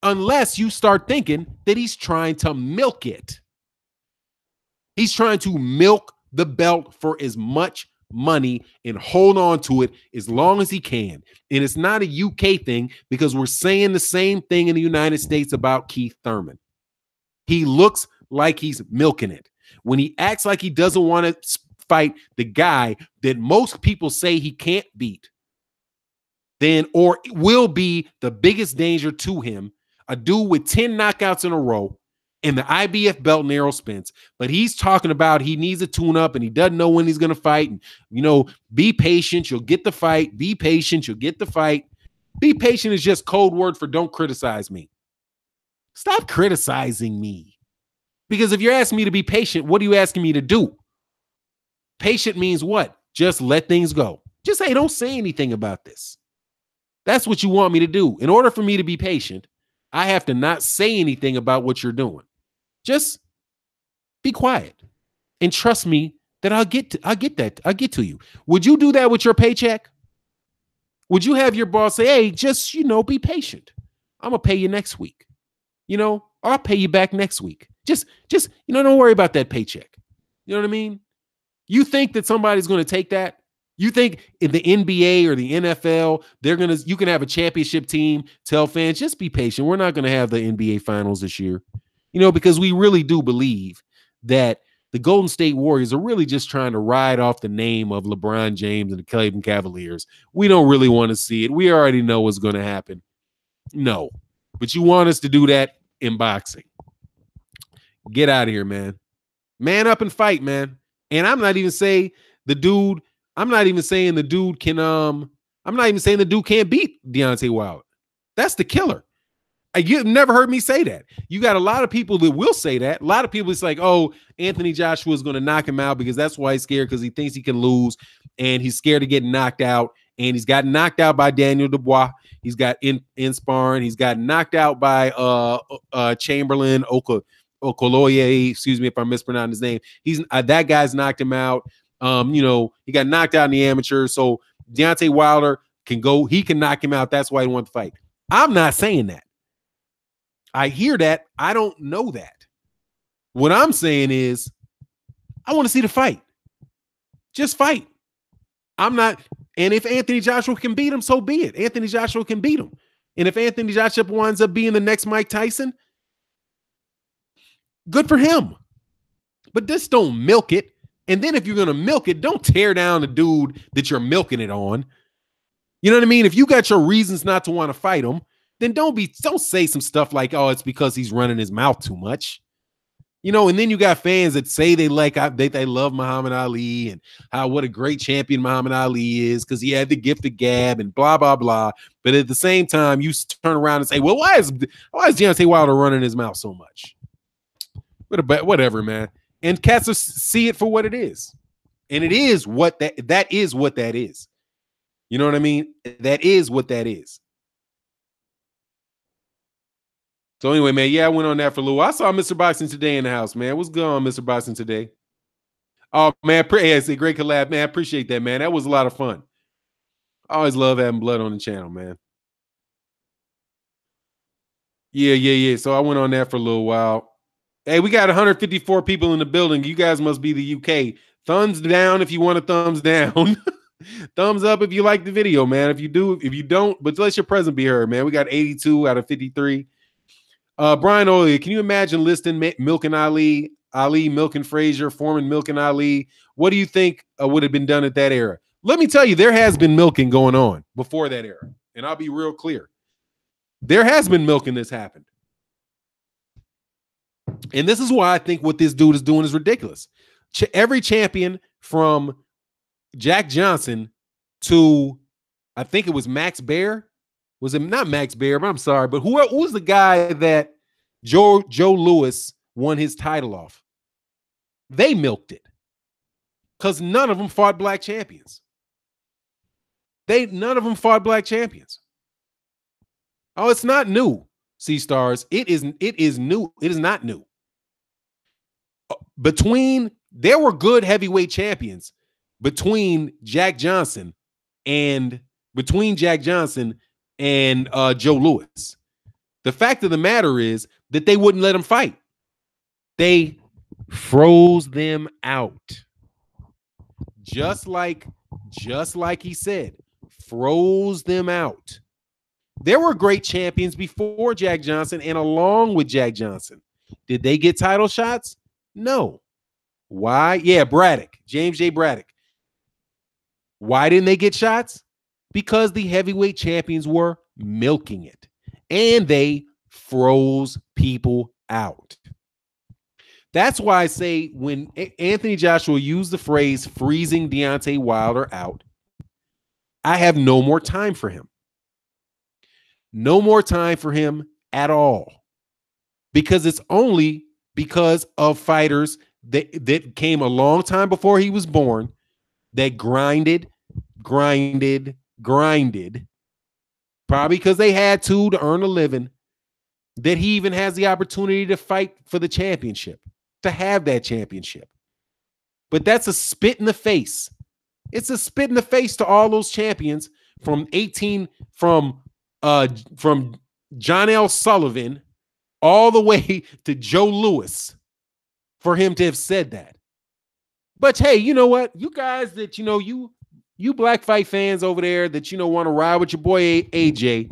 unless you start thinking that he's trying to milk it. He's trying to milk the belt for as much money and hold on to it as long as he can. And it's not a UK thing because we're saying the same thing in the United States about Keith Thurman. He looks like he's milking it. When he acts like he doesn't want to fight the guy that most people say he can't beat, then or will be the biggest danger to him, a dude with 10 knockouts in a row and the IBF belt in Errol Spence, but he's talking about he needs a tune-up and he doesn't know when he's going to fight. And, be patient, you'll get the fight. Be patient, you'll get the fight. Be patient is just code word for don't criticize me. Stop criticizing me. Because if you're asking me to be patient, what are you asking me to do? Patient means what? Just let things go. Just say, don't say anything about this. That's what you want me to do. In order for me to be patient, I have to not say anything about what you're doing. Just be quiet and trust me that I'll get to you. Would you do that with your paycheck? Would you have your boss say, hey, just, be patient. I'm going to pay you next week. I'll pay you back next week. Just, don't worry about that paycheck. You know what I mean? You think that somebody's going to take that? You think in the NBA or the NFL, you can have a championship team tell fans, just be patient. We're not going to have the NBA finals this year. Because we really do believe that the Golden State Warriors are really just trying to ride off the name of LeBron James and the Cleveland Cavaliers. We don't really want to see it. We already know what's going to happen. No, but you want us to do that in boxing. Get out of here, man. Man up and fight, man. And I'm not even saying the dude can I'm not even saying the dude can't beat Deontay Wilder. That's the killer. You've never heard me say that. You got a lot of people that will say that. A lot of people, it's like, oh, Anthony Joshua is going to knock him out because that's why he's scared, because he thinks he can lose and he's scared of getting knocked out. And he's got knocked out by Daniel Dubois. He's got in sparring. He's got knocked out by Chamberlain Okoloye. Excuse me if I'm mispronouncing his name. He's that guy's knocked him out. He got knocked out in the amateur. So Deontay Wilder can go. He can knock him out. That's why he won the fight. I'm not saying that. I hear that. I don't know that. What I'm saying is, I want to see the fight. Just fight. I'm not. And if Anthony Joshua can beat him, so be it. Anthony Joshua can beat him. And if Anthony Joshua winds up being the next Mike Tyson, good for him. But just don't milk it. And then if you're going to milk it, don't tear down the dude that you're milking it on. You know what I mean? If you got your reasons not to want to fight him, then don't say some stuff like, oh, it's because he's running his mouth too much. You know, and then you got fans that say they love Muhammad Ali and what a great champion Muhammad Ali is because he had the gift of gab and blah, blah, blah. But at the same time, you turn around and say, well, why is Deontay Wilder running his mouth so much? Whatever, man. And cats see it for what it is. And it is what that is what that is. You know what I mean? That is what that is. So anyway, man, yeah, I went on that for a little while. I saw Mr. Boxing today in the house, man. What's going on, Mr. Boxing today? Oh, man, it's a great collab, man. I appreciate that, man. That was a lot of fun. I always love having blood on the channel, man. Yeah. So I went on that for a little while. Hey, we got 154 people in the building. You guys must be the UK. Thumbs down if you want a thumbs down. Thumbs up if you like the video, man. If you don't, but let your presence be heard, man. We got 82 out of 53. Brian Olia, can you imagine listing milking Ali milking Frazier, Foreman milking Ali? What do you think would have been done at that era? Let me tell you, there has been milking going on before that era. And I'll be real clear. There has been milking that's happened. And this is why I think what this dude is doing is ridiculous. Every champion from Jack Johnson to, I think it was Max Baer. Was it not Max Baer? But I'm sorry. But who was the guy that Joe Louis won his title off? They milked it because none of them fought black champions. None of them fought black champions. Oh, it's not new, C-Stars. It is new. It is not new. There were good heavyweight champions between Jack Johnson and Joe Louis. The fact of the matter is that they wouldn't let him fight. They froze them out. Just like he said, froze them out. There were great champions before Jack Johnson and along with Jack Johnson. Did they get title shots? No. Why? Yeah, Braddock, James J. Braddock. Why didn't they get shots? Because the heavyweight champions were milking it. And they froze people out. That's why I say when Anthony Joshua used the phrase freezing Deontay Wilder out, I have no more time for him. No more time for him at all. Because it's only because of fighters that came a long time before he was born that grinded, probably because they had to earn a living, that he even has the opportunity to fight for the championship, to have that championship. But that's a spit in the face. It's a spit in the face to all those champions from John L. Sullivan all the way to Joe Louis for him to have said that. But hey, you know what? You guys that, you black fight fans over there that, want to ride with your boy AJ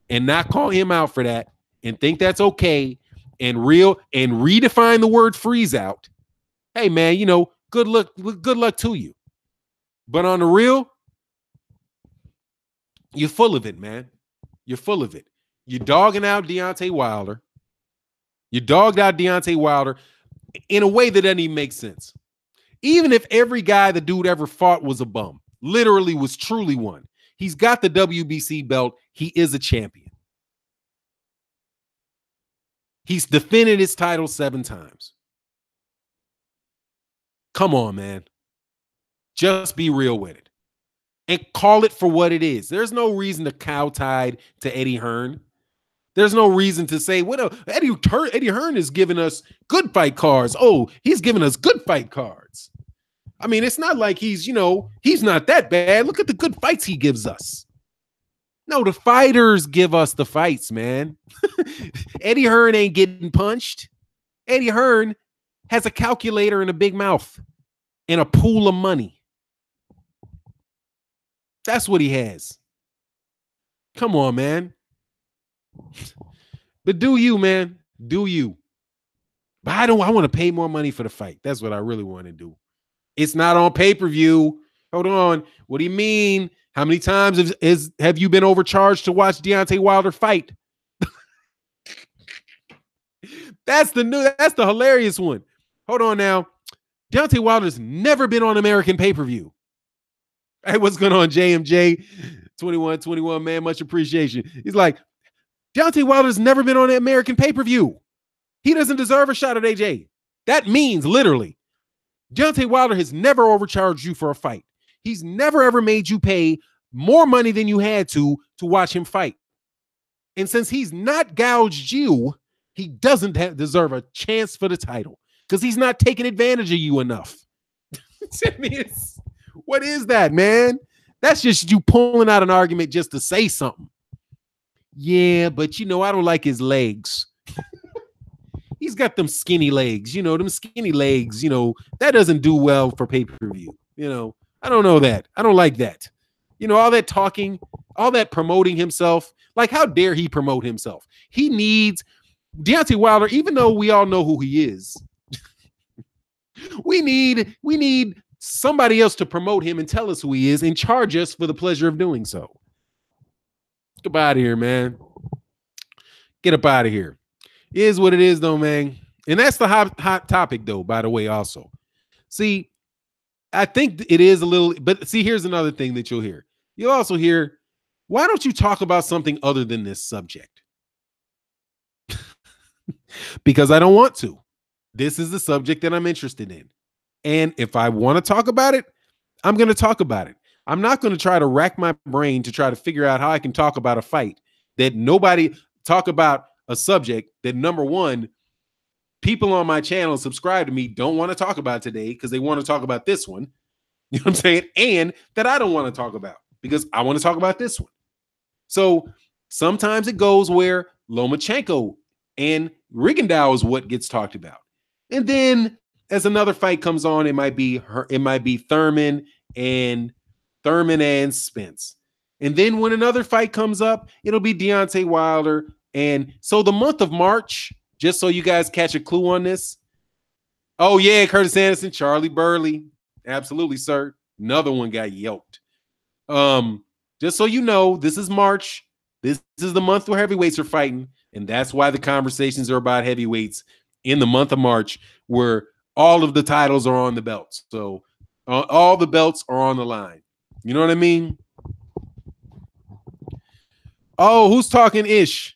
and not call him out for that and think that's okay and redefine the word freeze out. Hey man, good luck to you. But on the real, you're full of it, man. You're full of it. You're dogging out Deontay Wilder. You dogged out Deontay Wilder in a way that doesn't even make sense. Even if every guy the dude ever fought was a bum, literally was truly one. He's got the WBC belt. He is a champion. He's defended his title 7 times. Come on, man. Just be real with it. And call it for what it is. There's no reason to cow-tide to Eddie Hearn. There's no reason to say, Eddie Hearn is giving us good fight cards. Oh, he's giving us good fight cards. I mean, it's not like he's not that bad. Look at the good fights he gives us. No, the fighters give us the fights, man. Eddie Hearn ain't getting punched. Eddie Hearn has a calculator and a big mouth and a pool of money. That's what he has. Come on, man. But do you, man. Do you. But I want to pay more money for the fight. That's what I really want to do. It's not on pay-per-view. Hold on. What do you mean? How many times have you been overcharged to watch Deontay Wilder fight? That's the hilarious one. Hold on now. Deontay Wilder's never been on American pay-per-view. Hey, what's going on, JMJ? 2121, man. Much appreciation. He's like, Deontay Wilder's never been on an American pay-per-view. He doesn't deserve a shot at AJ. That means literally, Deontay Wilder has never overcharged you for a fight. He's never ever made you pay more money than you had to watch him fight. And since he's not gouged you, he doesn't deserve a chance for the title because he's not taking advantage of you enough. I mean, what is that, man? That's just you pulling out an argument just to say something. Yeah, but I don't like his legs. He's got them skinny legs, them skinny legs, that doesn't do well for pay-per-view. I don't know that. I don't like that. All that talking, all that promoting himself. Like, how dare he promote himself? He needs Deontay Wilder, even though we all know who he is. we need somebody else to promote him and tell us who he is and charge us for the pleasure of doing so. Get out of here, man. Get up out of here. It is what it is, though, man. And that's the hot topic, though, by the way, also. See, I think it is a little, but see, here's another thing that you'll hear. You'll also hear, why don't you talk about something other than this subject? Because I don't want to. This is the subject that I'm interested in. And if I want to talk about it, I'm going to talk about it. I'm not going to try to rack my brain to try to figure out how I can talk about a fight that nobody talk about a subject that, number one, people on my channel subscribe to me don't want to talk about today because they want to talk about this one. You know what I'm saying? And that I don't want to talk about because I want to talk about this one. So sometimes it goes where Lomachenko and Rigondeaux is what gets talked about. And then as another fight comes on, it might be Thurman and Spence. And then when another fight comes up, it'll be Deontay Wilder. And so the month of March, just so you guys catch a clue on this. Oh, yeah, Curtis Anderson, Charlie Burley. Absolutely, sir. Another one got yoked. Just so you know, this is March. This is the month where heavyweights are fighting. And that's why the conversations are about heavyweights in the month of March, where all of the titles are on the belts. So all the belts are on the line. You know what I mean? Oh, who's talking ish?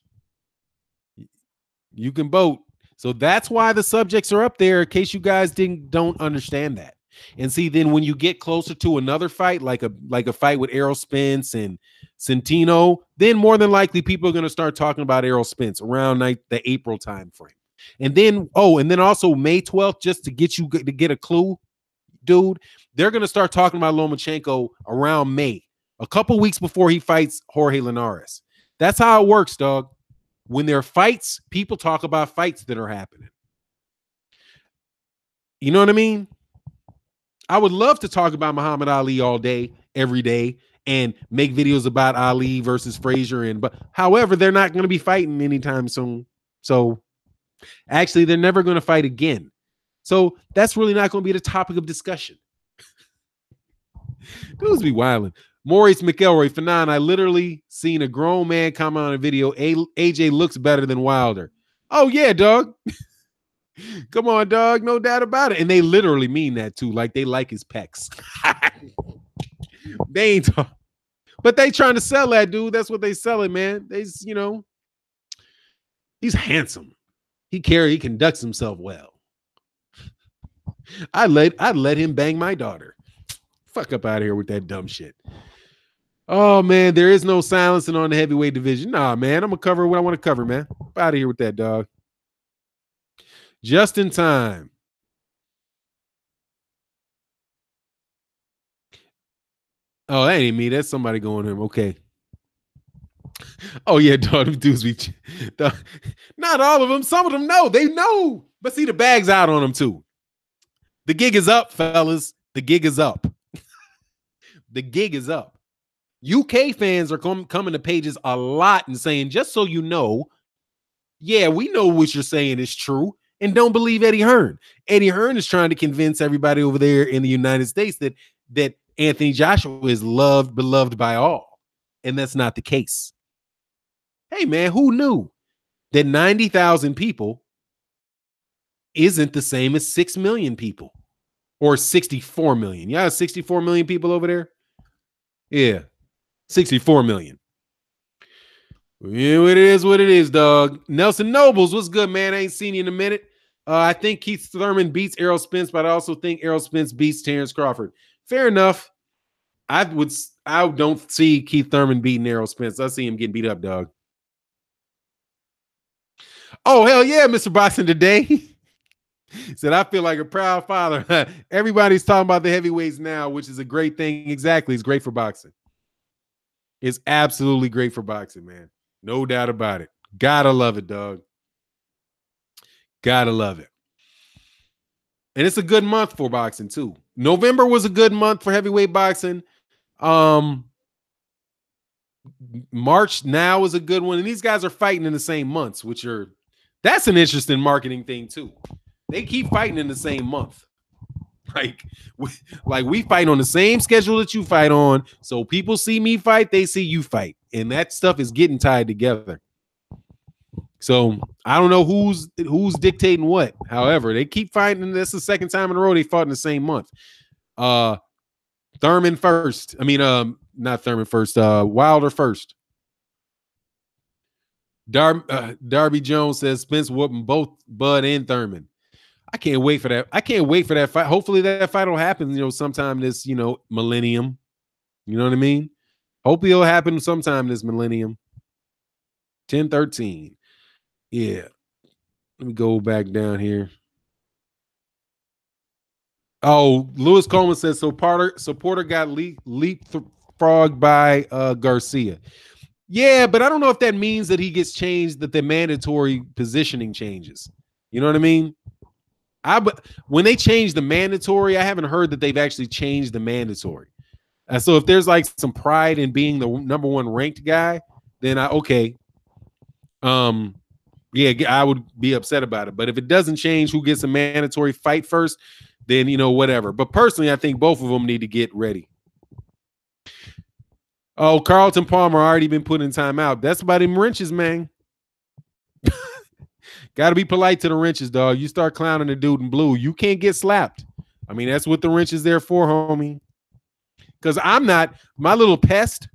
You can vote. So that's why the subjects are up there, in case you guys don't understand that. And see, then when you get closer to another fight, like a fight with Errol Spence and Centino, then more than likely people are going to start talking about Errol Spence around the April time frame. And then also May 12th, just to get a clue, dude, they're going to start talking about Lomachenko around May, a couple weeks before he fights Jorge Linares. That's how it works, dog. When there are fights, people talk about fights that are happening. You know what I mean? I would love to talk about Muhammad Ali all day, every day, and make videos about Ali versus Frazier. But however, they're not going to be fighting anytime soon. So actually, they're never going to fight again. So that's really not going to be the topic of discussion. Dudes be wilding. Maurice McElroy, Fanon, I literally seen a grown man comment on a video. AJ looks better than Wilder. Oh, yeah, dog. Come on, dog. No doubt about it. And they literally mean that, too. Like, they like his pecs. They ain't talking. But they trying to sell that, dude. That's what they selling, man. He's handsome. He conducts himself well. I'd let him bang my daughter. Fuck up out of here with that dumb shit. Oh, man, there is no silencing on the heavyweight division. Nah, man, I'm going to cover what I want to cover, man. Out of here with that, dog. Just in time. Oh, that ain't me. That's somebody going him. Okay. Oh, yeah, dog. Them dudes be... Not all of them. Some of them know. They know. But see, the bag's out on them, too. The gig is up, fellas. The gig is up. The gig is up. UK fans are coming to pages a lot and saying, just so you know, yeah, we know what you're saying is true, and don't believe Eddie Hearn. Eddie Hearn is trying to convince everybody over there in the United States that Anthony Joshua is beloved by all, and that's not the case. Hey, man, who knew that 90,000 people isn't the same as 6 million people or 64 million. Yeah, 64 million people over there. Yeah, 64 million. Yeah, it is what it is, dog. Nelson Nobles, what's good, man? I ain't seen you in a minute. I think Keith Thurman beats Errol Spence, but I also think Errol Spence beats Terence Crawford. Fair enough. I don't see Keith Thurman beating Errol Spence. I see him getting beat up, dog. Oh, hell yeah, Mr. Boxing Today. Said, I feel like a proud father. Everybody's talking about the heavyweights now, which is a great thing. Exactly. It's great for boxing. It's absolutely great for boxing, man. No doubt about it. Gotta love it, dog. Gotta love it. And it's a good month for boxing, too. November was a good month for heavyweight boxing. March now is a good one. And these guys are fighting in the same months, that's an interesting marketing thing, too. They keep fighting in the same month. Like we fight on the same schedule that you fight on. So people see me fight, they see you fight. And that stuff is getting tied together. So I don't know who's dictating what. However, they keep fighting, and that's the second time in a row they fought in the same month. Thurman first. I mean, not Thurman first. Wilder first. Darby Jones says Spence whooping both Bud and Thurman. I can't wait for that. I can't wait for that fight. Hopefully that fight will happen, sometime this, millennium. You know what I mean? Hopefully it'll happen sometime this millennium. 10-13. Yeah. Let me go back down here. Oh, Lewis Coleman says Porter got leapfrogged by Garcia. Yeah, but I don't know if that means that he gets changed, that the mandatory positioning changes. You know what I mean? When they change the mandatory, I haven't heard that they've actually changed the mandatory. So if there's like some pride in being the number one ranked guy, then okay. Yeah, I would be upset about it. But if it doesn't change who gets a mandatory fight first, then whatever. But personally, I think both of them need to get ready. Oh, Carlton Palmer already been put in timeout. That's about him wrenches, man. Got to be polite to the wrenches, dog. You start clowning the dude in blue, you can't get slapped. I mean, that's what the wrench is there for, homie. Because I'm not my little pest,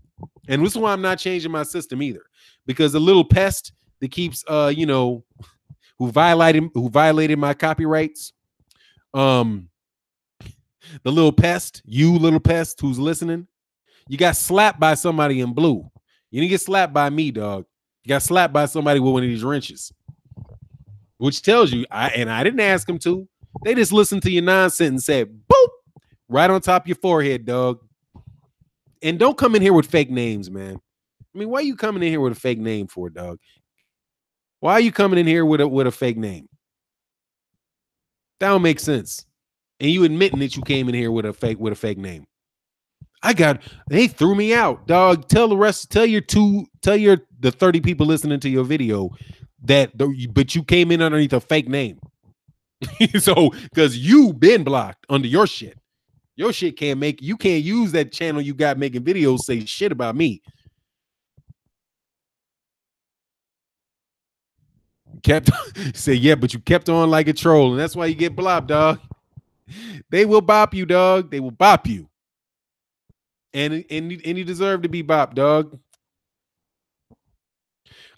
and this is why I'm not changing my system either. Because the little pest that keeps, who violated my copyrights, the little pest, who's listening, you got slapped by somebody in blue. You didn't get slapped by me, dog. You got slapped by somebody with one of these wrenches. Which tells you, I didn't ask them to. They just listened to your nonsense and said, boop, right on top of your forehead, dog. And don't come in here with fake names, man. I mean, why are you coming in here with a fake name for, dog? Why are you coming in here with a fake name? That don't make sense. And you admitting that you came in here with a fake name. They threw me out, dog. Tell the 30 people listening to your video but you came in underneath a fake name. So, because you been blocked under your shit. Your shit you can't use that channel you got making videos say shit about me. Say, yeah, but you kept on like a troll, and that's why you get blocked, dog. They will bop you, dog. They will bop you. And you deserve to be bopped, dog.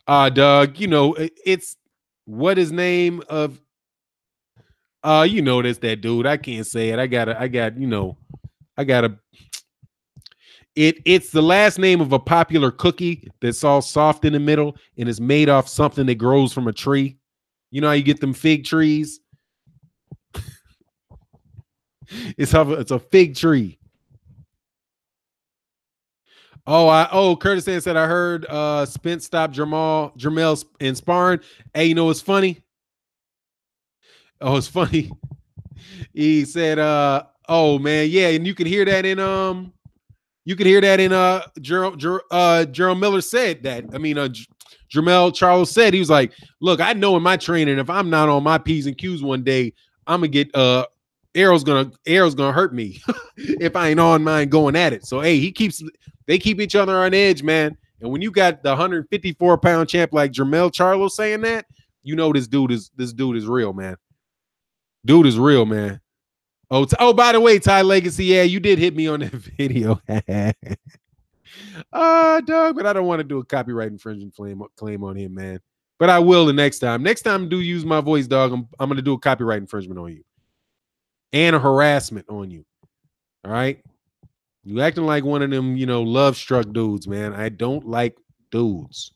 Dog, it's what his name of that's that dude. I can't say it. It's the last name of a popular cookie that's all soft in the middle and is made off something that grows from a tree. You know how you get them fig trees? It's a fig tree. Curtis said I heard Spence stopped Jermell in sparring. Hey, it's funny. Oh, it's funny. He said, oh man, yeah, and you can hear that in Jerome Miller said that. I mean, Jermell Charles said, he was like, look, I know in my training, if I'm not on my P's and Q's one day, I'm gonna get Arrow's gonna hurt me if I ain't on mine going at it. So hey, they keep each other on edge, man. And when you got the 154-pound champ like Jermell Charlo saying that, this dude is real, man. Dude is real, man. Oh, by the way, Ty Legacy, yeah, you did hit me on that video. Dog, but I don't want to do a copyright infringement claim on him, man. But I will the next time. Next time, do use my voice, dog. I'm going to do a copyright infringement on you and a harassment on you. All right? You acting like one of them, love-struck dudes, man. I don't like dudes.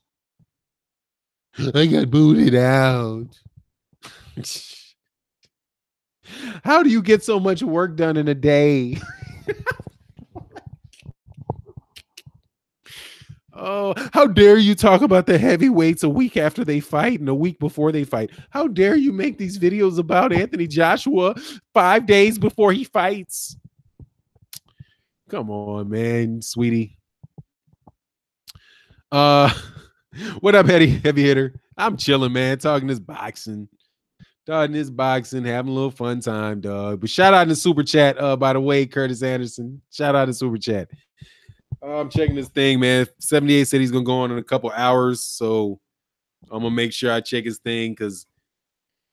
I got booted out. How do you get so much work done in a day? Oh, how dare you talk about the heavyweights a week after they fight and a week before they fight? How dare you make these videos about Anthony Joshua 5 days before he fights? Come on, man, sweetie. What up, heavy hitter? I'm chilling, man, talking this boxing. Having a little fun time, dog. But shout out in the super chat, by the way, Curtis Anderson. Shout out in super chat. I'm checking this thing, man. 78 said he's gonna go on in a couple hours, so I'm gonna make sure I check his thing because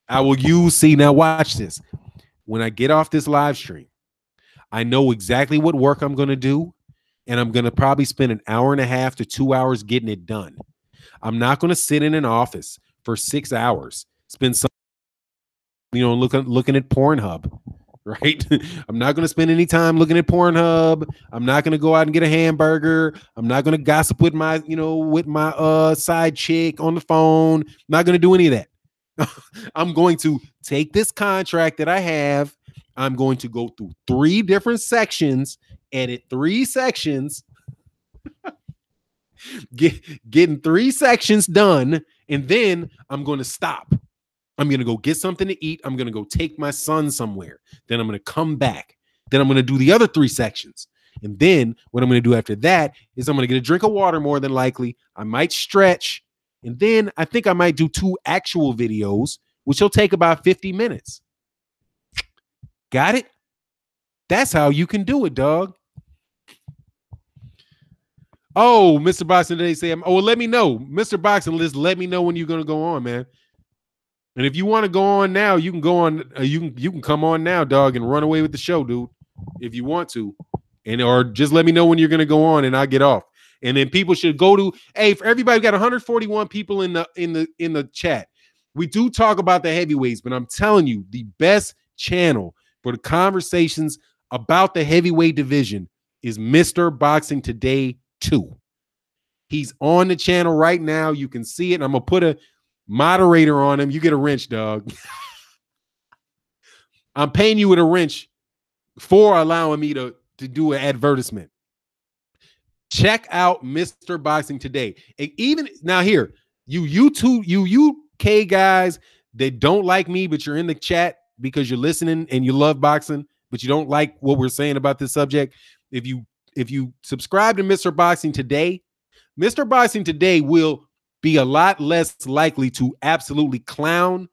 I will see. Now watch this. When I get off this live stream, I know exactly what work I'm gonna do, and I'm gonna probably spend an hour and a half to 2 hours getting it done. I'm not gonna sit in an office for 6 hours, spend some, looking at Pornhub. Right? I'm not going to spend any time looking at Pornhub. I'm not going to go out and get a hamburger. I'm not going to gossip with my, side chick on the phone. I'm not going to do any of that. I'm going to take this contract that I have. I'm going to go through 3 different sections, edit 3 sections, getting 3 sections done, and then I'm going to stop. I'm going to go get something to eat. I'm going to go take my son somewhere. Then I'm going to come back. Then I'm going to do the other 3 sections. And then what I'm going to do after that is I'm going to get a drink of water more than likely. I might stretch. And then I think I might do 2 actual videos, which will take about 50 minutes. Got it? That's how you can do it, dog. Oh, Mr. Boxing today say, well, let me know. Mr. Boxing List, let me know when you're going to go on, man. And if you want to go on now, you can go on. You can come on now, dog, and run away with the show, dude. If you want to, or just let me know when you're gonna go on, and I'll get off. And then people should go to. Hey, for everybody, we got 141 people in the chat. We do talk about the heavyweights, but I'm telling you, the best channel for the conversations about the heavyweight division is Mr. Boxing Today 2. He's on the channel right now. You can see it. I'm gonna put a moderator on him. You get a wrench, dog. I'm paying you with a wrench for allowing me to do an advertisement. Check out Mr. Boxing Today. And even now here, you UK guys that don't like me, but you're in the chat because you're listening and you love boxing, but you don't like what we're saying about this subject. If you subscribe to Mr. Boxing Today, Mr. Boxing Today will be a lot less likely to absolutely clown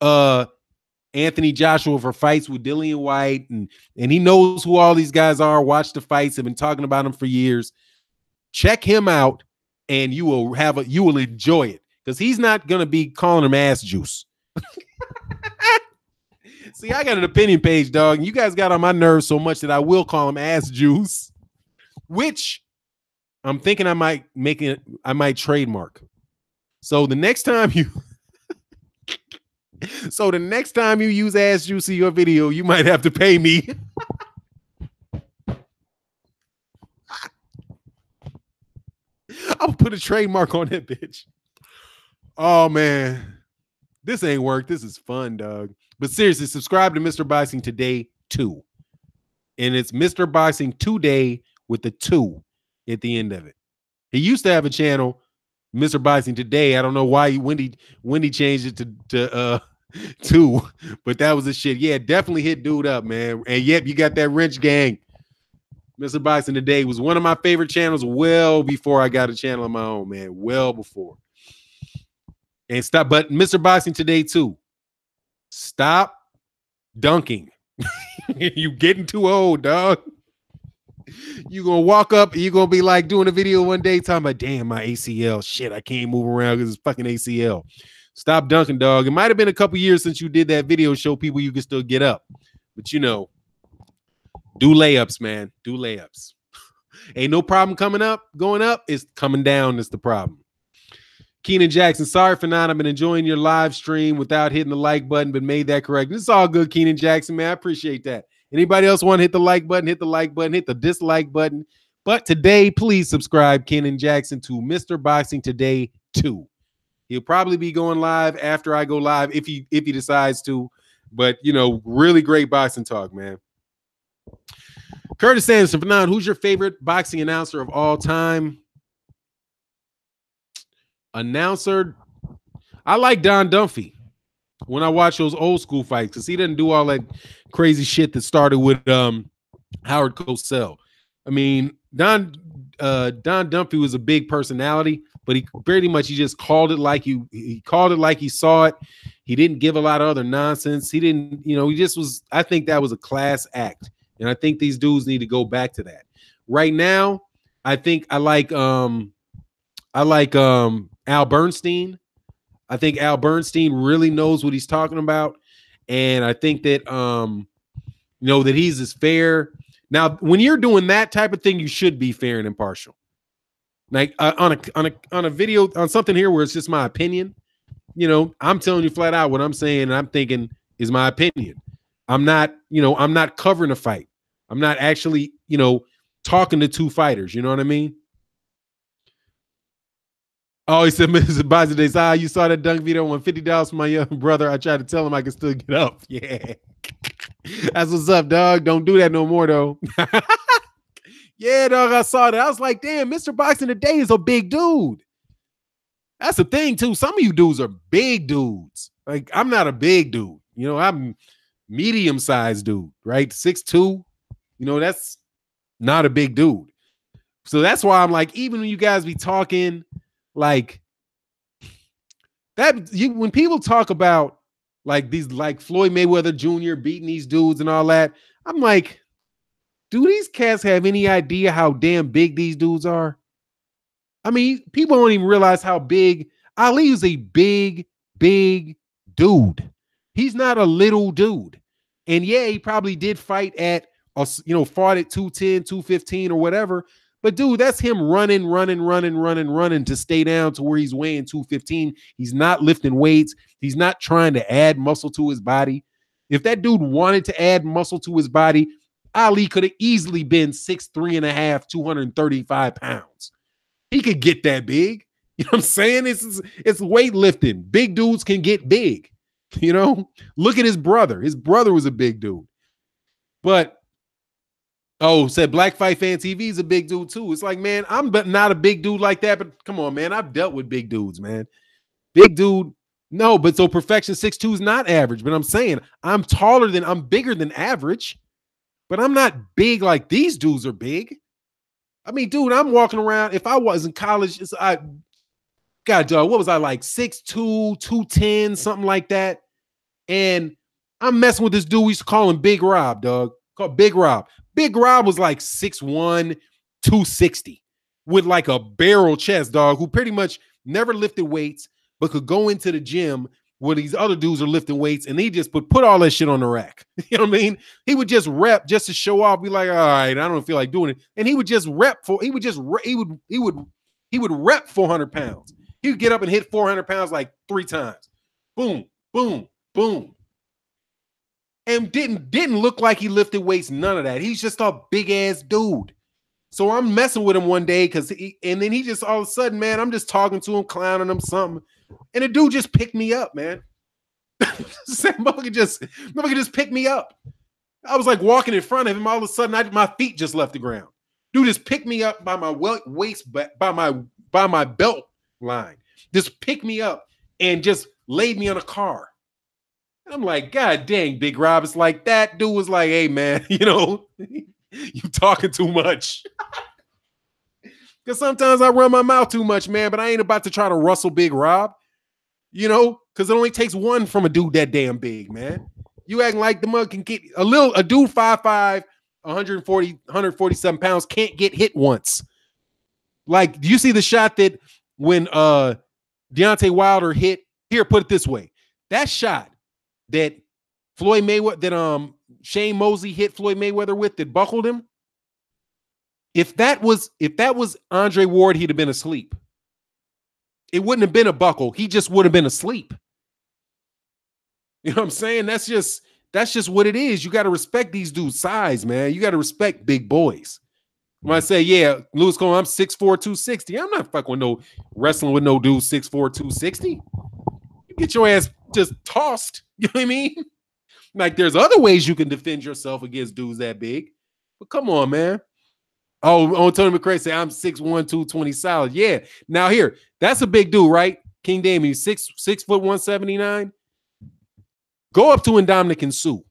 Anthony Joshua for fights with Dillian White, and he knows who all these guys are. Watch the fights, have been talking about them for years. Check him out, and you will enjoy it because he's not gonna be calling him ass juice. See, I got an opinion page, dog, and you guys got on my nerves so much that I will call him ass juice, which I'm thinking I might trademark. So the next time you use ass juice in your video, you might have to pay me. I'll put a trademark on that bitch. Oh man, this ain't work. This is fun, dog. But seriously, subscribe to Mr. Boxing Today 2. And it's Mr. Boxing Today with the 2 at the end of it. He used to have a channel, Mr. Boxing Today. I don't know why when he changed it to 2, but that was the shit. Yeah, definitely hit dude up, man. And yep, you got that wrench gang. Mr. Boxing Today was one of my favorite channels well before I got a channel of my own, man. Well before. And stop, but Mr. Boxing Today 2. Stop dunking. You getting too old, dog. You gonna walk up and you're gonna be like doing a video one day talking about, damn, my ACL. Shit, I can't move around because it's fucking ACL. Stop dunking, dog. It might have been a couple years since you did that video show people you can still get up. But, you know, do layups, man. Do layups. Ain't no problem coming up, going up. It's coming down is the problem. Keenan Jackson, sorry for not. I've been enjoying your live stream without hitting the like button, but made that correct. It's all good, Keenan Jackson, man. I appreciate that. Anybody else want to hit the like button, hit the like button, hit the dislike button. But today, please subscribe, Keenan Jackson, to Mr. Boxing Today 2. He'll probably be going live after I go live if he decides to. But, you know, really great boxing talk, man. Curtis Anderson, Fanon, who's your favorite boxing announcer of all time? Announcer, I like Don Dunphy when I watch those old school fights because he doesn't do all that crazy shit that started with Howard Cosell. I mean, Don Dunphy was a big personality, but he pretty much he just called it like he called it like he saw it. He didn't give a lot of other nonsense. He didn't, you know, he just was. I think that was a class act, and I think these dudes need to go back to that. Right now, I think I like Al Bernstein. I think Al Bernstein really knows what he's talking about, and I think that you know that he's as fair. Now, when you're doing that type of thing, you should be fair and impartial. Like on a video on something here where it's just my opinion, you know, I'm telling you flat out what I'm saying, and I'm thinking is my opinion. I'm not, you know, I'm not covering a fight. I'm not actually, you know, talking to two fighters. You know what I mean? Oh, he said, Mr. Bazadeh, you saw that dunk video on $50 for my young brother. I tried to tell him I could still get up. Yeah. That's what's up, dog. Don't do that no more, though. Yeah, dog, I saw that. I was like, damn, Mr. Boxing Today is a big dude. That's the thing, too. Some of you dudes are big dudes. Like, I'm not a big dude. You know, I'm medium-sized dude, right? 6'2". You know, that's not a big dude. So that's why I'm like, even when you guys be talking like that, when people talk about like these, like Floyd Mayweather Jr. beating these dudes and all that, I'm like, do these cats have any idea how damn big these dudes are? I mean, people don't even realize how big Ali is. A big dude. He's not a little dude. And yeah, he probably did fight at, you know, fought at 210, 215 or whatever. But dude, that's him running to stay down to where he's weighing 215. He's not lifting weights. He's not trying to add muscle to his body. If that dude wanted to add muscle to his body, Ali could have easily been 6'3.5", 235 pounds. He could get that big. You know what I'm saying? It's weightlifting. Big dudes can get big. You know, look at his brother. His brother was a big dude. But oh, said Black Fight Fan TV is a big dude too. It's like, man, I'm not a big dude like that, but come on, man. I've dealt with big dudes, man. Big dude, no, but so Perfection 6'2" is not average. But I'm saying I'm bigger than average, but I'm not big like these dudes are big. I mean, dude, I'm walking around. If I was in college, God, dog, what was I like? 6'2", 210, something like that. And I'm messing with this dude. We used to call him Big Rob, dog. Called Big Rob. Big Rob was like 6'1", 260 with like a barrel chest, dog, who pretty much never lifted weights, but could go into the gym where these other dudes are lifting weights, and he just put all that shit on the rack. You know what I mean? He would just rep just to show off, be like, all right, I don't feel like doing it. And he would just rep he would rep 400 pounds. He would get up and hit 400 pounds like 3 times. Boom, boom, boom. And didn't look like he lifted weights, none of that. He's just a big ass dude. So I'm messing with him one day and then he just all of a sudden, man, I'm just talking to him, clowning him something. And the dude just picked me up, man. Motherfucker just picked me up. I was like walking in front of him. All of a sudden, my feet just left the ground. Dude just picked me up by my waist, by my belt line. Just picked me up and just laid me on a car. And I'm like, God dang, Big Rob. It's like that dude was like, hey, man, you know, you talking too much. Because sometimes I run my mouth too much, man, but I ain't about to try to rustle Big Rob, you know, because it only takes one from a dude that damn big, man. You acting like the mug can get a dude 5'5", 147 pounds can't get hit once. Like, do you see the shot that when Deontay Wilder hit Here, put it this way. That shot that Floyd Mayweather, that Shane Mosley hit Floyd Mayweather with, that buckled him. If that was Andre Ward, he'd have been asleep. It wouldn't have been a buckle. He just would have been asleep. You know what I'm saying? That's just what it is. You got to respect these dudes' size, man. You got to respect big boys. When I say, yeah, Louis Cole, I'm 6'4", 260. I'm not fucking with no wrestling with no dude 6'4", 260. You get your ass just tossed. You know what I mean? Like, there's other ways you can defend yourself against dudes that big. But come on, man. Oh, Tony McRae say I'm 6'1", 220 solid. Yeah. Now here, that's a big dude, right? King Damien, 6 foot 179. Go up to Indomitian Sue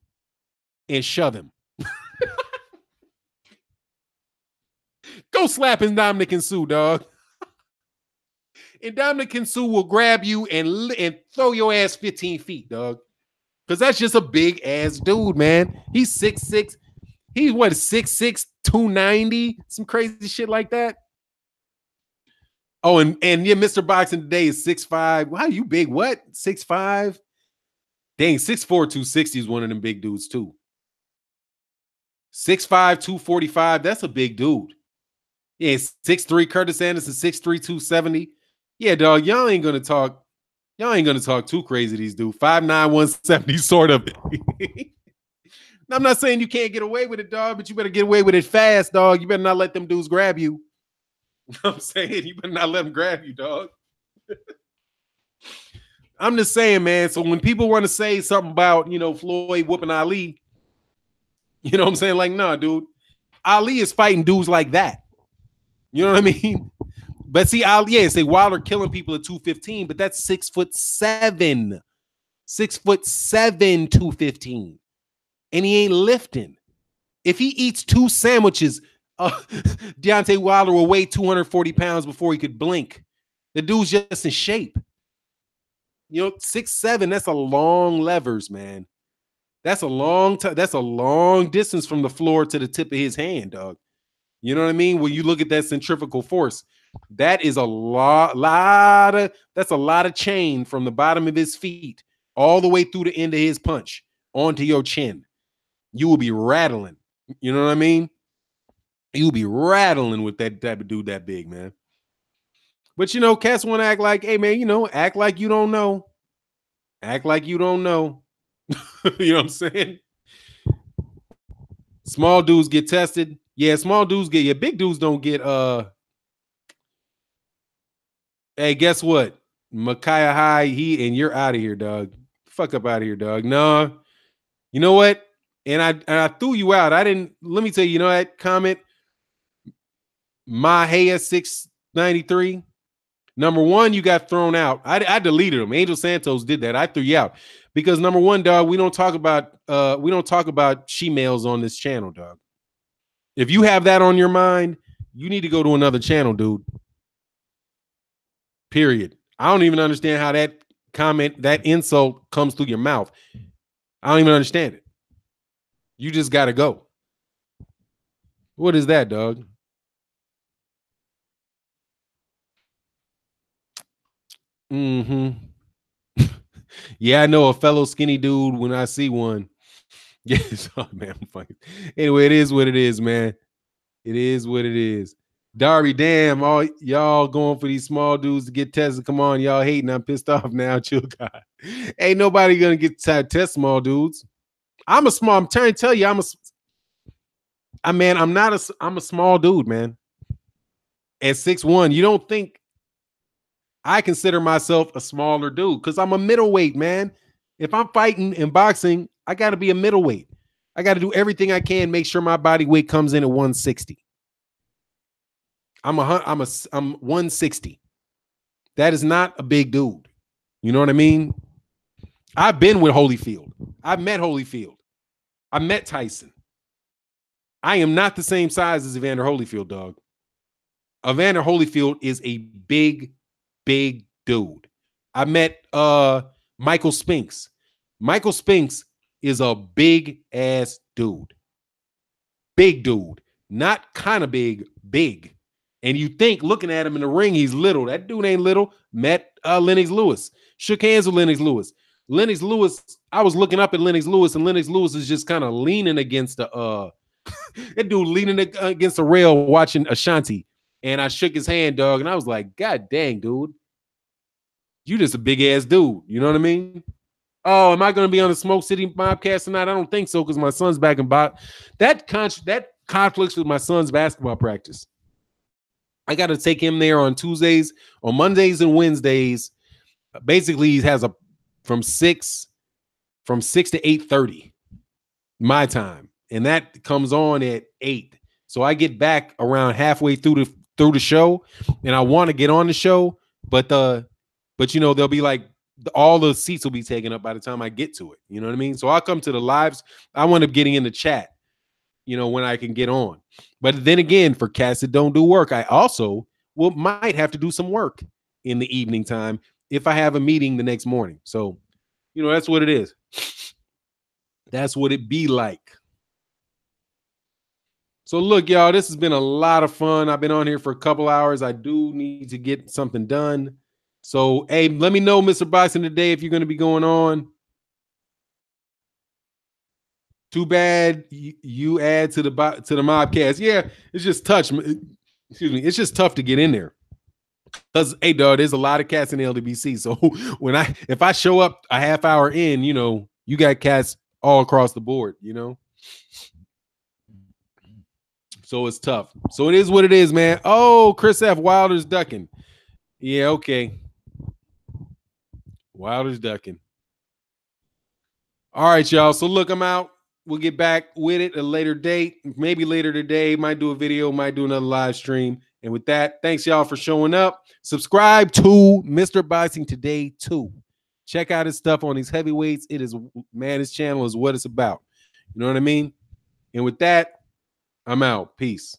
and shove him. Go slap Indomitian Sue, dog. Indomitian Sue will grab you and throw your ass 15 feet, dog. Because that's just a big ass dude, man. He's 6'6". He's what, 6'6", 290, some crazy shit like that. Oh, and yeah, Mr. Boxing today is 6'5". Wow, you big what? 6'5"? Dang, 6'4", 260 is one of them big dudes too. 6'5", 245, that's a big dude. Yeah, 6'3", Curtis Anderson, 6'3", 270. Yeah, dog, y'all ain't gonna talk too crazy, these dudes. 5'9", 170, sort of. I'm not saying you can't get away with it, dog, but you better get away with it fast, dog. You better not let them dudes grab you. You know what I'm saying? You better not let them grab you, dog. I'm just saying, man. So when people want to say something about, you know, Floyd whooping Ali, you know what I'm saying? Like, nah, dude. Ali is fighting dudes like that. You know what I mean? But see, Ali, yeah, say Wilder killing people at 215, but that's 6'7". 6'7", 215. And he ain't lifting. If he eats 2 sandwiches, Deontay Wilder will weigh 240 pounds before he could blink. The dude's just in shape. You know, 6'7", that's a long levers, man. That's a long time. That's a long distance from the floor to the tip of his hand, dog. You know what I mean? When you look at that centrifugal force, that is a that's a lot of chain from the bottom of his feet all the way through the end of his punch onto your chin. You will be rattling. You know what I mean? You'll be rattling with that type of dude that big, man. But, you know, cats want to act like, hey, man, you know, act like you don't know. Act like you don't know. You know what I'm saying? Small dudes get tested. Yeah, small dudes get, yeah, big dudes don't get, hey, guess what? Micaiah High, and you're out of here, dog. Fuck up out of here, dog. No. You know what? And I threw you out. I didn't, let me tell you, you know that comment? Mahaya 693. Number one, you got thrown out. I deleted him. Angel Santos did that. I threw you out. Because number one, dog, we don't talk about she-males on this channel, dog. If you have that on your mind, you need to go to another channel, dude. Period. I don't even understand how that comment, that insult comes through your mouth. I don't even understand it. You just got to go. What is that, dog? Mm-hmm. Yeah, I know a fellow skinny dude when I see one. Yes, oh, man, I'm funny. Anyway, it is what it is, man. It is what it is. Darby, damn, all y'all going for these small dudes to get tested. Come on, y'all hating. I'm pissed off now. Chill, God. Ain't nobody gonna get test small dudes. I'm trying to tell you, I'm a small dude, man. At 6'1", you don't think I consider myself a smaller dude because I'm a middleweight, man. If I'm fighting in boxing, I got to be a middleweight. I got to do everything I can, make sure my body weight comes in at 160. I'm 160. That is not a big dude. You know what I mean? I've been with Holyfield. I've met Holyfield. I met Tyson. I am not the same size as Evander Holyfield, dog. Evander Holyfield is a big dude. I met Michael Spinks. Michael Spinks is a big ass dude. Big dude. Not kind of big, big. And you think looking at him in the ring, he's little. That dude ain't little. Met Lennox Lewis. shook hands with Lennox Lewis. Lennox Lewis, I was looking up at Lennox Lewis, and Lennox Lewis is just kind of leaning against the that dude leaning against the rail watching Ashanti. And I shook his hand, dog, and I was like, God dang, dude. You just a big ass dude. You know what I mean? Oh, am I going to be on the Smoke City Mobcast tonight? I don't think so because my son's back in that conflicts with my son's basketball practice. I got to take him there on Tuesdays, on Mondays and Wednesdays. Basically, he has from 6 to 8:30 my time, and that comes on at 8. So I get back around halfway through the show, and I want to get on the show, but you know, they'll be like all the seats will be taken up by the time I get to it. You know what I mean? So I'll come to the lives. I want up getting in the chat, you know, when I can get on. But then again, for cats that don't do work, I also might have to do some work in the evening time if I have a meeting the next morning. So, you know, that's what it is. That's what it be like. So look, y'all, this has been a lot of fun. I've been on here for a couple hours. I do need to get something done. So, hey, let me know, Mr. Bison, today if you're going to be going on. Too bad you add to the mobcast. Yeah, it's just it's just tough to get in there. Because, hey, dog, there's a lot of cats in the LWBC. So if I show up a half hour in, you know, you got cats all across the board, you know. So it's tough. So it is what it is, man. Oh, Chris F. Wilder's ducking. Yeah, okay. Wilder's ducking. All right, y'all. So look, I'm out. We'll get back with it at a later date. Maybe later today. Might do a video. Might do another live stream. And with that, thanks, y'all, for showing up. Subscribe to Mr. Boxing Today, too. Check out his stuff on these heavyweights. It is, man, his channel is what it's about. You know what I mean? And with that, I'm out. Peace.